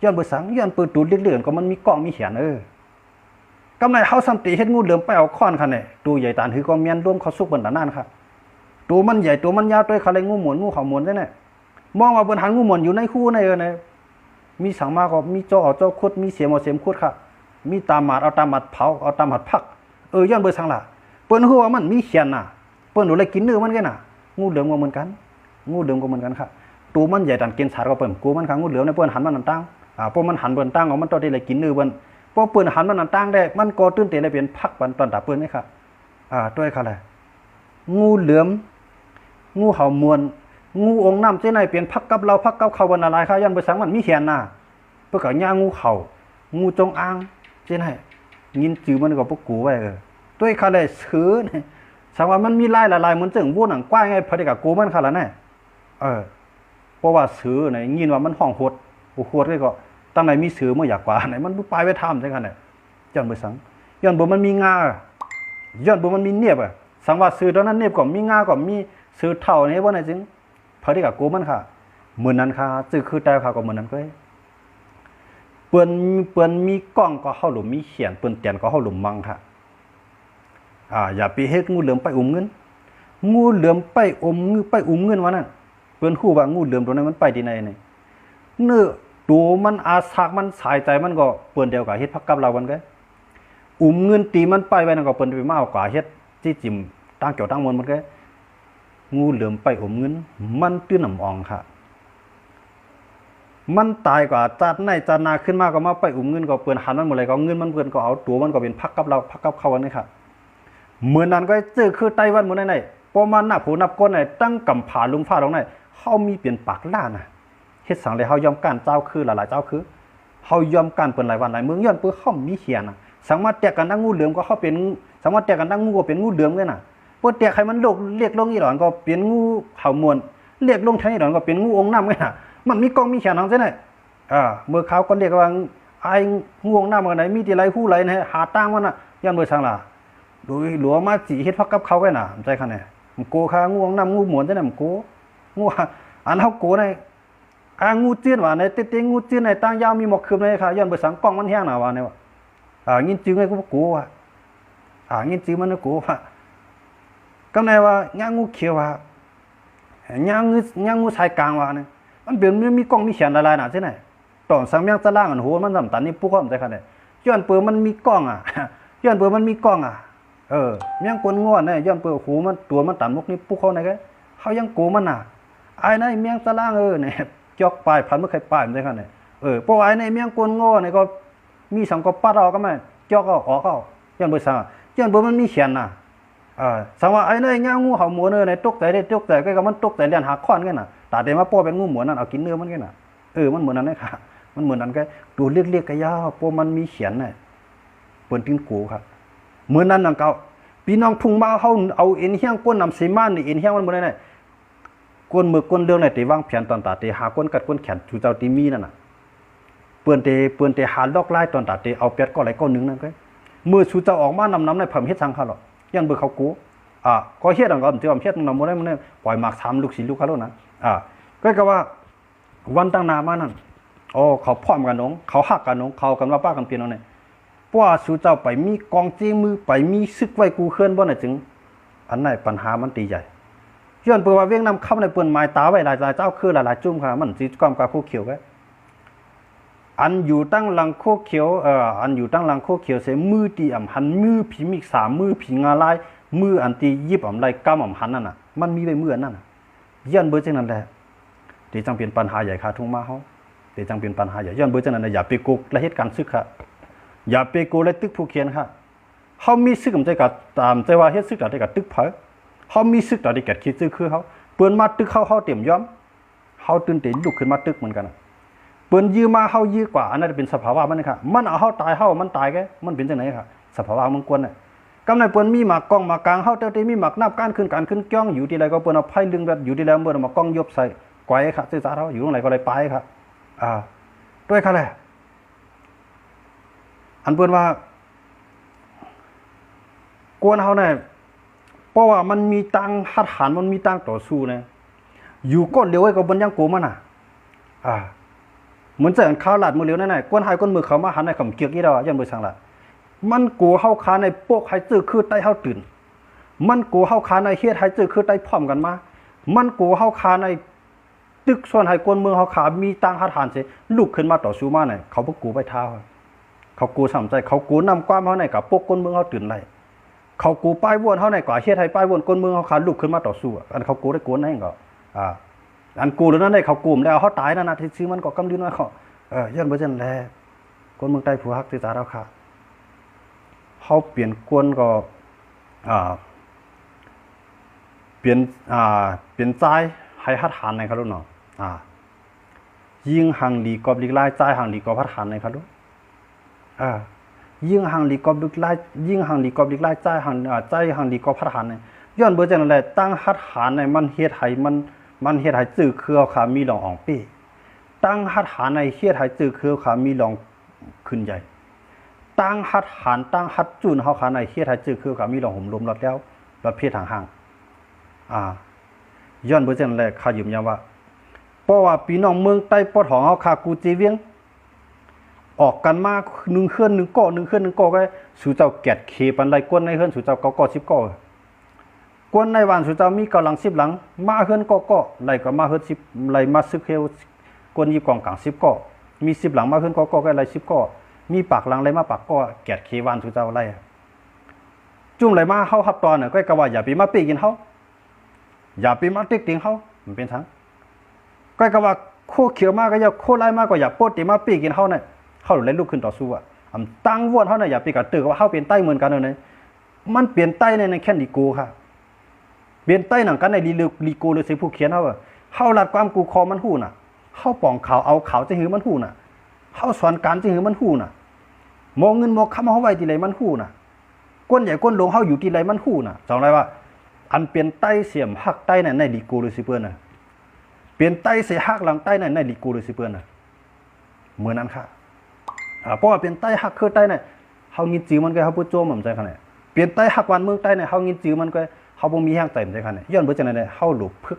ย้อนเบอร์สังย้อนเปิดตูดเลื่อนๆก็มันมีกล้องมีเขียนกำไรเขาสัมตีเฮ็ดงูเหลือมไปเอาค้อนคันเนี่ยตัวใหญ่ตานคือก็เมียนร่วมเขาสุกบนตานั่นค่ะตัวมันใหญ่ตัวมันยาวตัวเขาเลยงูหมุนงูเขาหมุนใช่ไหมมองว่าบนหันงูหมุนอยู่ในคู่ในเนี่ยมีสังมาก็มีจอเอาจอคุดมีเสียมเอาเสียมคุดค่ะมีตามหมัดเอาตามหมัดเผาเอาตามหมัดพักย้อนเบอร์สังล่ะเปิ้นหัวมันมีเขียนน่ะเปิ้นหนูเลยกินเนื้อมันกันน่ะงูเหลือมก็เหมือนกันงูเหลือมก็เหมือนกันค่ะตัวมันใหญ่ตานกินสารก็เปิ้นกูมันค่ะงูเหลือมในเปิ้นหันมันตั้งพวกมันหันเปิ้นตั้งเอามันต่อที่เลยกินเนื้อเปิ้นพอเปิ้นหันมันตั้งได้มันก็ตื่นเต้นเลยเป็นพักปันตอนตาเปิ้นนี่ค่ะด้วยค่ะแหละงูเหลือมงูเห่ามวนงูองค์น้ำเจ้าไหนเปลี่ยนพักกับเราพักกับเขาวันอะไรค่ะยันไปสังมันมีเขียนน่ะเพื่อกับย่างูเข่างูจงอางเจ้าไหนยินจือมันก็พวกกูไว้ด้วยค่ะเลยซื้อเนี่ยสังว่ามันมีลายละลายเหมือนเจิงวัวหนังกว้างไงพอดีกับกูมันค่ะแล้วเนี่ยเพราะว่าซื้อเนี่ยยินว่ามันห้องหดหดก็ตั้งไหนมีซื้อเมื่ออยากกว่าไหนมันไปไว้ทำใช่ไหมเนี่ยย้อนไปสังย้อนบ่มันมีงาย้อนบ่มันมีเนียบสังว่าซื้อตอนนั้นเนียบก็มีงาก็มีซื้อเท่านี้ว่าไหนจึงพอที่กับกูมันค่ะเหมือนนั้นค่ะจื้อคือแต่ค่ะก็เหมือนนั้นก็เปื่อนมีกล้องก็เข้าหลุมมีเขียนเปื่อนเตียนก็เข้าหลุมมังค่ะอย่าไปเฮ็ดงูเหลือมไปเงินงูเหลือมไปเงินวะนั่นเปื่อนฮู้ว่างูเหลือมตัวนั้นมันไปที่ไหนนี่เนื้อตัวมันอาศักมันสายใจมันก็เปื่อนเดียวกับเฮ็ดพักกับเรากันก็เงินตีมันไปนั่นก็เปื่อนไปมากกว่าเฮ็ดที่จิ้มตั้งเกี่ยวตั้งมนมันก็งูเหลือมไปเงินมันตื้นหนำอ่องค่ะมันตายกว่าจัดในจัดนาขึ้นมาก็มาไปเงินก็เปื่อนหันมันหมดเลยก็เงินมันเปื่อนก็เอาตัวมันก็เป็นพักกับเราพักกับเขานี่ค่ะเหมือนนั้นก็เจอคือไต้หวันหมดไหนพอมาหน้าผูนับก้นไหนตั้งกำผาลุงฟ้าตรงไหนเขามีเปลี่ยนปากล่านะเฮ็ดสังเลยเขายอมการเจ้าคือหลายๆเจ้าคือเขายอมการเปิ้นหลายวันหลายเมืองย้อนเปิ้นเขามีเขียนน่ะสามารถแตกกันทั้งงูเหลือมก็เขาเป็นสามารถแตกกันทั้งงูก็เป็นงูเหลือมเลยน่ะเปิ้นแตกให้มันโลกเรียกลงอีหลอนก็เป็นงูเห่ามวนเรียกลงไทยอีหลอนก็เป็นงูองค์น้ำเลยน่ะมันมีกองมีเขียนทั้งเส้นน่ะเมื่อเขาก็เรียกว่าไอ้งูองค์น้ำกันไหนมีที่ไรฮู้ไรนะหาตั้งมันน่ะย้อนเบิ่สังล่ะโดยหลวงมาสิเฮ็ดพักกับเขาไว้น่ะใจคั่นแหละมันโกค่ะงูองค์น้ำงูหมวนจังได๋มันโกงูอันเฮาโกในงูจื้นว่าในเต็งงูจื้นในตั้งยาวมีหมอกคืบในค่ะย้อนไปสังกล้องมันแห้งหนาว่าเนี่ยว่างินจื้อไงกูกูว่างินจื้อมันกูว่ากำไนว่าย่างงูเขียวว่าย่างงูชายกลางว่าเนี่ยมันเป็นมีกล้องมีเขียนอะไรน่ะใช่ไหมตอนสังเมียงตะล่างอันโหมันสำตันนี่ปุ๊กเข้าใจค่ะเนี่ยย้อนเปื่อมันมีกล้องย้อนเปื่อมันมีกล้องเมียงกวนง้อเนี่ยย้อนเปื่อหูมันตัวมันตันมุกนี่ปุ๊กเข้าไหนกันเขายังกูมันน่ะไอ้นั่นเมียงตะล่างเนี่ยจอกปลายพันเมื่อใครปลายมันได้ขนาดเพราะไอ้ในเมียงกวนง้อเนี่ยก็มีสังกปัดออกก็ไม่จอกก็ออกเข้าย้อนเบอร์สังย้อนเบอร์มันมีเขียนน่ะสังว่าไอ้ในย่างงูเห่าหมูเนื้อในตกใจได้ตกใจก็มันตกใจเลียนหาค้อนกันน่ะตาเต็มมาป้อเป็นงูหมูนั่นเอากินเนื้อมันกันน่ะมันเหมือนนั้นเลยค่ะมันเหมือนนั้นก็ดูเรียกกันยาวป้อมันมีเขียนน่ะเปิ่นติ้งกูครับเหมือนนั้นนังเก่าพี่น้องทุ่งมาเขาเอาเอ็นเฮียงก้นนำสีมันนี่เอ็นเฮียงมันเหมือนไหนก้นมือก้นเรื่องไหนตีวางแผนตอนตาตีหาก้นกัดก้นแขนจูเจ้าตีมีนั่นน่ะเปื่อนเตหาลอกไล่ตอนตาตีเอาเป็ดก็อะไรก็นึงนั่นก็มือชูเจ้าออกมานำในเพิ่มเฮ็ดสังเขาหรอกยันเบอร์เขากูก็เฮ็ดอันก็ที่ว่าเฮ็ดนำบ่ได้มันปล่อยหมาก3ลูก4ลูกเขาแล้วนะก็ว่าวันตั้งนามานั่นเขาพร้อมกันน้องเขาฮักกันน้องเขากันว่าป้ากันเปลี่ยนเอาเนี่ยเพราะว่าชูเจ้าไปมีกองเจมือไปมีซึกไว้กูเคลื่อนบ่น่ะจึงอันไหนปัญหามันตีใหญ่ย้อนเปิดว่าเวียงนำเข้าในเปิ้นไม้ตาไว้หลายๆเจ้าคือหลายๆจุ่มค่ะมันสิความกับโคเขียวก็อันอยู่ตั้งหลังโคเขียวอันอยู่ตั้งหลังโคเขียวเสมือตีหันมือผีมี3มือผีงาลายมืออันตียิบไรกำหันนั่นน่ะมันมีไว้มือนั่นน่ะย้อนเบิดจังนั้นแหละที่จังเป็นปัญหาใหญ่ค่ะทุ่งมาเฮาที่จังเป็นปัญหาใหญ่ย้อนเบิดจังนั้นอย่าไปกุกและเหตุการณ์ซึกค่ะอย่าไปกุและตึกผู้เขียนค่ะเฮามีซึกใจกับตามใจว่าเฮ็ดซึกได้กับตึกเผาเขามีซึกต่อที่แกคิดซื้อคือเขาเปิ้นมาตึกเขาเต็มย้อมเขาตื่นเต้นลุกขึ้นมาตึกเหมือนกันเปิ้นยื้อมาเขายื้อกว่าอันนั้นเป็นสภาวะมันค่ะมันเอาเขาตายเขามันตายแกมันเป็นจังไหนค่ะสภาวะมันกวนน่ะกำในเปิ้นมีหมากกองหมากกลางเขาแต่มีหมากนับการขึ้นจ้องอยู่ที่ไรก็เปิ้นเอาไผ่ลึงแบบอยู่ที่แล้วเปิ้นเอามากองยบใส่ไกวค่ะซื่อสาเขาอยู่ตรงไหนก็เลยไปค่ะด้วยค่ะแหละอันเปิ้นว่ากวนเขาเนี่ย เพราะว่ามันมีตังหัดหันมันมีตังต่อสู้นะอยู่ก้นเลี้ยวไว้กับบนยังกูมันเหมือนเจอข้าวหลาดมือเลี้ยวนั่นน่ะก้นหายก้นมือเขามาหันในคำเกียกยี่เรายันมือสั่งละมันกูเข้าขาในโป๊กให้จื้อคือไตเข้าตื่นมันกูเข้าขาในเฮ็ดให้จื้อคือไตพร้อมกันมามันกูเข้าขาในตึกส่วนให้ก้นมือเขาขามีตังหัดหันเสลุกขึ้นมาต่อสู้มาเนี่ยเขาพวกกูไปเท้าเขากูสามใจเขากูนำความเขาในกับโป๊กก้นมือเขาตื่นไรเขากูป้ายวนเขาในกว่าเฮ็ดให้ป้ายวนก้นมือเขาขาลุกขึ้นมาต่อสู้อันเขากูได้กวนนั่นก็อันกูหรือนั่นได้เขากูมแล้วเขาตายนั่นนะที่ซื้อมันก็กำดิ้นว่าเขาย้อนเบอร์เจนแลก้นเมืองใต้ผัวฮักติดตาเราค่ะเขาเปลี่ยนกวนก็เปลี่ยนใจให้หัดหันในเขาลูกเนาะยิงหังดีกอบลิกไล่ใจหังดีกอบหัดหันในเขาลูกยิงหังดีกอบลิกไล่ยิงหังดีกอบลิกไล่ใจหังดีกอบหัดหันในย้อนเบอร์เจนแลตั้งหัดหันในมันเฮ็ดให้มันเฮ็ดให้จื้อเครือขามีหลองอ่องปี้ตั้งหัดหันในเฮ็ดให้จื้อเครือขามีหลองขึ้นใหญ่ตั้งหัดหันตั้งหัดจุนเฮาขาในเฮ็ดให้จื้อเครือขามีหลองห่มลมรอดแล้วประเภทห่างย้อนเบอร์เจนแรกข้ายืมยันว่าเพราะว่าพี่น้องเมืองใต้ปอดของเฮาขากูจีเวียงออกกันมา1เฮือน1ก่อ1เฮือน1ก่อก็สู่เจ้าแกดเคปันไดกวนในเฮือนสู่เจ้า9ก่อ10ก่อกวนในวันสุดท้ายมีกำลัง10หลังมาเฮือนก็ไหลก็มาเฮือน10ไหลมาซึกเฮวกวนยีกองกลาง10ก็มี10หลังมาเฮือนก็ไหล10ก็มีปากหลังไหลมาปากก็แกดเควันสุดท้ายไหลจุ่มไหลมาเฮาฮับตอนน่ะก็ว่าอย่าไปมาปีกินเฮาอย่าไปมาติ๊กติงเฮามันเป็นทางก็ว่าโคเขียวมาก็อย่าโคไหลมาก็อย่าโปดติมาปีกินเฮาน่ะเฮาเลยลุกขึ้นต่อสู้ตั้งวนเฮาน่ะอย่าไปกระตือว่าเฮาเป็นใต้เหมือนกันเด้อมันเปลี่ยนใต้ในแค่ดีกูค่ะเปลี่ยนใต้หนังกันในลีโกหรือสิผู้เขียนเฮาลัดความกูคอมันหู้น่ะเฮาป่องข่าวเอาข่าวจะหือมันหู้น่ะเฮาสอนการจะหือมันหู้น่ะมองเงินมองคำเฮาไว้ที่ไหนมันหู้น่ะก้นใหญ่ก้นลงเฮาอยู่ที่ไหนมันหู้น่ะจองไรว่าอันเปลี่ยนใต้เสียมหักใต้ในลีโกหรือสิเปิ้นน่ะเปลี่ยนใต้เสียหักหลังใต้ในลีโกหรือสิเปิ้นน่ะเหมือนนั้นค่ะเพราะว่าเปลี่ยนใต้หักคือใต้เนี่ยเฮางินจื้อมันก็เฮาผู้โจมเหมือนใจคั่นแหละเปลี่ยนใต้หักวันเมืองใต้เนี่ยเฮางินจื้อมันก็เฮาบ่มีแห้งเต็มใจคั่นย้อนเบิ่จังได๋เฮาหลุบพึก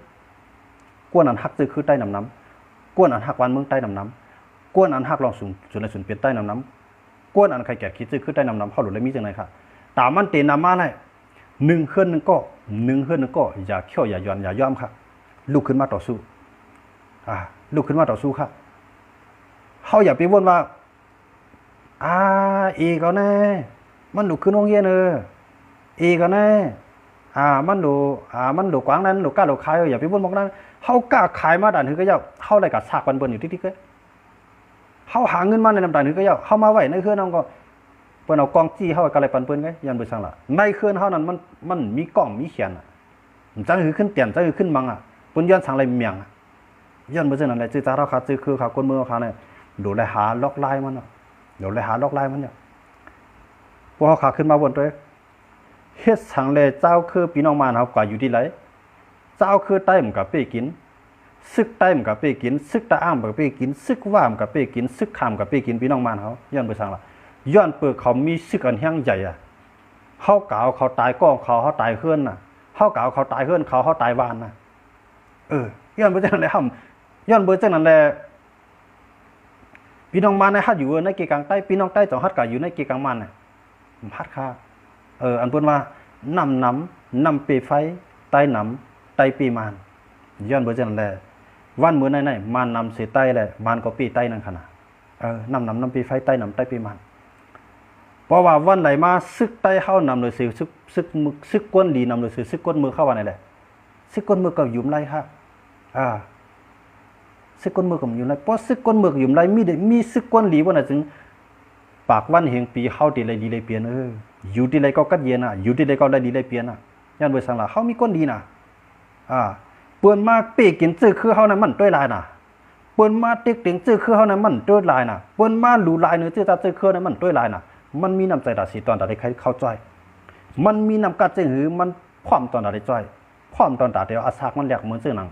กวนอันฮักจื้อคือใต้น้ำกวนอันฮักวันเมืองใต้น้ำกวนอันฮักลองสูงสุดในสุนเปลี่ยนใต้น้ำกวนอันใครแก่คิดจื้อคือใต้น้ำเฮาหลุเลยมีจังได๋ค่ะตามมันเตนำมาได้1เฮือน1ก็1เฮือน1ก็อย่าเขี้ยวอย่าย้อนอย่าย่อมค่ะลุกขึ้นมาต่อสู้ลุกขึ้นมาต่อสู้ค่ะเฮาอย่าไปวนว่าอีก็แน่มันลุกขึ้นโรงเรียนอีก็แน่มันดูกว้างนั้นดูกล้าดูขายอย่าไปบ่นบอกนั้นเฮากล้าขายมาด่านหือก็ยาวเฮาได้ก็ซากปันเปิ้นอยู่ติ๊กๆเด้เฮาหาเงินมาในนำด่านหือก็ยาวเฮามาไว้ในเครือน้องก็เปิ้นเอากล้องจี้เฮาก็เลยปันเปิ้นไงยันบ่ซั่งล่ะในเครือเฮานั้นมันมีกล้องมีเขียนจังหือขึ้นเตียนจังหือขึ้นมังเปิ้นย้อนสังไรเมียงย้อนบ่ซั่นนั่นแหละจื้อตาเราขาจื้อคือขาคนมือขาเนี่ยดูแลหาล็อกไลน์มันดูแลหาล็อกไลน์มันเนี่ยพวกเฮาขาขึ้นมาบนตัวเฮ็ดสังเลเจ้าคือพี่น้องมานเฮากว่าอยู่ที่ไหนเจ้าคือใต้มันก็เป้กินซึกใต้มันก็เป้กินซึกตะอ้ามก็เป้กินซึกว่ามก็เป้กินซึกขามก็เป้กินพี่น้องมานเฮาย้อนไปสั่งล่ะย้อนเปิดเขามีซึกอันแห้งใหญ่เฮากาวเขาตายก้องเขาตายเฮือนน่ะเฮากาวเขาตายเฮือนเขาตายวานน่ะย้อนไปจังได๋ห่ย้อนเบิ่จังนั้นแหละพี่น้องมานในฮัดอยู่ในเกกลางใต้พี่น้องใต้ต้องฮัดก็อยู่ในเกกลางมันน่ะฮัดค่ะอันเปิ้นว่านำเปไฟใต้น้ำใต้ปีมานย้อนเบิ่จังนั้นแหละวันมื้อไหนๆมานนำสิใต้แหละมานก็ปีใต้นั่นคั่นน่ะนำปีไฟใต้น้ำใต้ปีมานเพราะว่าวันไหนมาซึกใต้เฮานำเลยสิซึกก้นดีนำเลยสิซึกก้นมือเข้าว่านั่นแหละซึกก้นมือก็ยุ่มไรค่ะซึกก้นมือก็ยุ่มไรเพราะซึกก้นมือก็ยุ่มไรมีซึกก้นหลีบ่น่ะจึงปากวันแห่งปีเฮาติเลยดีเลยเปลี่ยนอยู่ที่ไรก็กัดเย็นอยู่ที่ไรก็ได้ดีได้เปลี่ยนย้อนเบิ่สั่งล่ะเฮามีก้นดีน่ะเปิ้นมาเป้กินจื้อคือเฮานั้นมันต้วยลายน่ะเปิ้นมาติ๊กติงจื้อคือเฮานั้นมันต้วยลายน่ะเปิ้นมาหลูลายเนื้อจื้อตาจื้อคือนั้นมันต้วยลายน่ะมันมีน้ำใจตาสีตอนตาได้เข้าจ้อยมันมีน้ำกัดจึงหือมันพร้อมตอนตาได้จ้อยพร้อมตอนตาเดียวอาซากมันแหลกเหมือนซื่อหนัง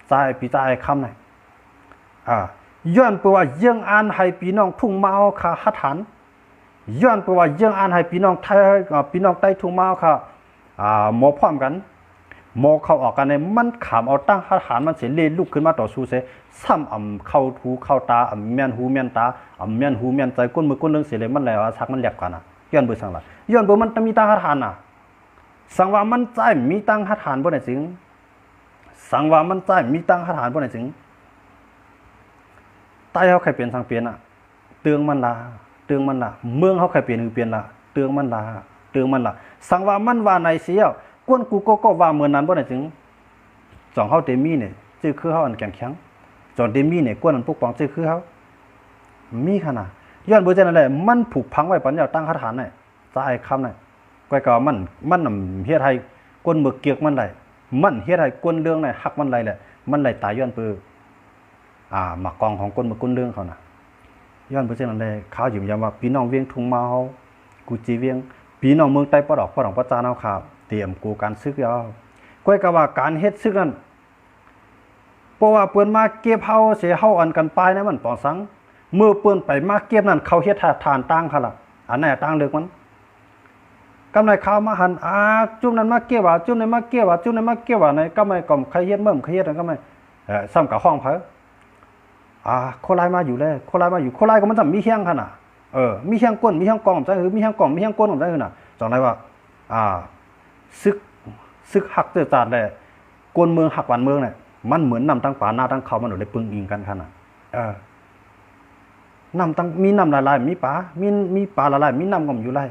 ใจปีใจคำไหนย้อนไปว่ายังอ่านให้พี่น้องทุ่งมาเอาค่ะฮัดหันย้อนไปว่ายังอ่านให้พี่น้องไทยพี่น้องใต้ทุ่งมาเอาค่ะ หมอพร้อมกันหมอเข้าออกกันในมันขามเอาตั้งทหารมันเสียเลลุกขึ้นมาต่อสู้เสซ้ำเข้าหูเข้าตาแม่นหูแม่นตาแม่นหูแม่นใจก้นมือก้นเรื่องเสียเลยมันแล้วชักมันแหลกกันย้อนเบอร์สังละย้อนเบอร์มันมีตั้งทหารสังว่ามันใจมีตั้งทหารบ่ได้จริงสังว่ามันใจมีตั้งทหารบ่ได้จริงใต้เฮาใครเปลี่ยนทางเปลี่ยนเตืองมันละเตืองมันละเมืองเฮาใครเปลี่ยนคือเปลี่ยนละเตืองมันละเตืองมันละสังว่ามันว่าในเสียวก้นกูก็ว่าเหมือนนั้นบ่ได้จริงจองเฮาเตมีเนี่ยชื่อคือเฮาอันแข็งแข็งจอนเตมีเนี่ยก้นอันปกป้องชื่อคือเฮามีขนาดย้อนเบอร์จังนั้นแหละมันผูกพังไว้ปัญญาตั้งคาถาน่ะจะไอ้คำน่ะก้อยก็มันเฮ็ดให้ก้นมือเกียกมันได้มันเฮ็ดให้ก้นเรื่องน่ะหักมันไหลแหละมันไหลตายย้อนเปื้อหมากองของก้นมือก้นเรื่องเขาน่ะย้อนเบอร์จังนั้นแหละเขาอยู่ย้ำว่าพี่น้องเวียงทุ่งมาเฮากูจีเวียงพี่น้องเมืองใต้ปอดอกปอดองปอจานเอาครับเตรียมกูการซึกยาวก้อยก็ว่าการเฮ็ดซึกนั้นเพราะว่าเปิ้นมาเก็บเฮาเสียเฮาอันกันปลายนะมันปองสังเมื่อเปิ้นไปมาเก็บนั้นเขาเฮ็ดทานตั้งค่ะล่ะอันไหนตั้งเลิกมันกำไรข้าวมาหันจุ่มนั้นมาเก็บว่าจุ่มนั้นมาเก็บว่าจุ่มนั้นมาเก็บว่าในกำไรก่อมใครเฮ็ดเบิ่มใครเฮ็ดนั่นก็ไม่ซ้ำกับห้องเผอโคลายมาอยู่เลยโคลายมาอยู่โคลายก็มันจะมีเฮียงคั่นน่ะมีเฮียงก้นมีเฮียงกองจังคือมีเฮียงกองมีเฮียงก้นจังคือน่ะจังได๋ว่าซึกหักเตื้อจาดแลกวนเมืองหักหวานเมืองเนี่ยมันเหมือนน้ำตั้งป่าหน้าตั้งเขามันได้ปึงอิงกันคั่นน่ะน้ำตั้งมีน้ำหลายๆมีป่ามีป่าหลายๆมีน้ำก็อยู่หลาย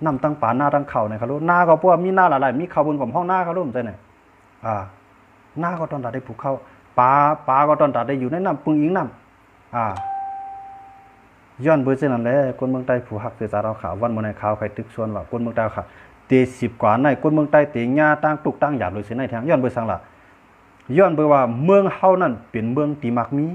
น้ำตั้งป่าหน้าตั้งเขาเนี่ยครับลูกหน้าก็พวกมีหน้าหลายๆมีเขาบนของห้องหน้าครับลูกใจเนี่ยหน้าก็ตอนตัดได้ผูกเข้าป่าก็ตอนตัดได้อยู่ในน้ำปึงอิงน้ำย้อนเบอร์เช่นนั้นแหละคนเมืองใต้ผู้หักเสือสาวขาววันเมื่อในข่าวใครตึกชวนว่าคนเมืองใต้ค่ะเตะ10กว่าในคนเมืองใต้เตะหญ้าตั้งตุกตั้งหยาบเลยเสียในทางย้อนเบอร์สังละย้อนเบอร์ว่าเมืองเฮานั่นเป็นเมืองที่มักมี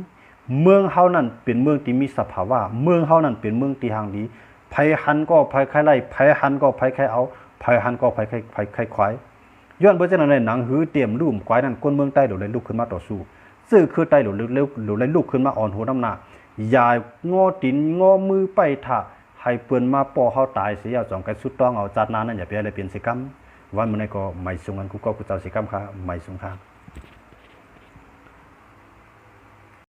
เมืองเฮานั่นเป็นเมืองที่มีสภาวะเมืองเฮานั่นเป็นเมืองที่ห่างดีไผหันก็ไผใครไล่ไผหันก็ไผใครเอาไผหันก็ไผใครควายย้อนเบอร์จังนั้นหนังหือเตรียมลุ่มควายนั่นคนเมืองใต้โดดเลยลุกขึ้นมาต่อสู้ซื่อคือใต้โดดเร็วเลยลุกขึ้นมาอ่อนหัวน้ำหน้าอย่างอตีนงอมือไปถ่าให้เปิ้นมาป้อเฮาตายเสียเอาจองกันสุดต้องเอาจัดนานั่นอย่าไปอะไรเปลี่ยนสิกรรมวันมื้อนี้ก็ไม่สงกันกูก็กูเจ้าสิกรรมค่ะไม่สงค่ะ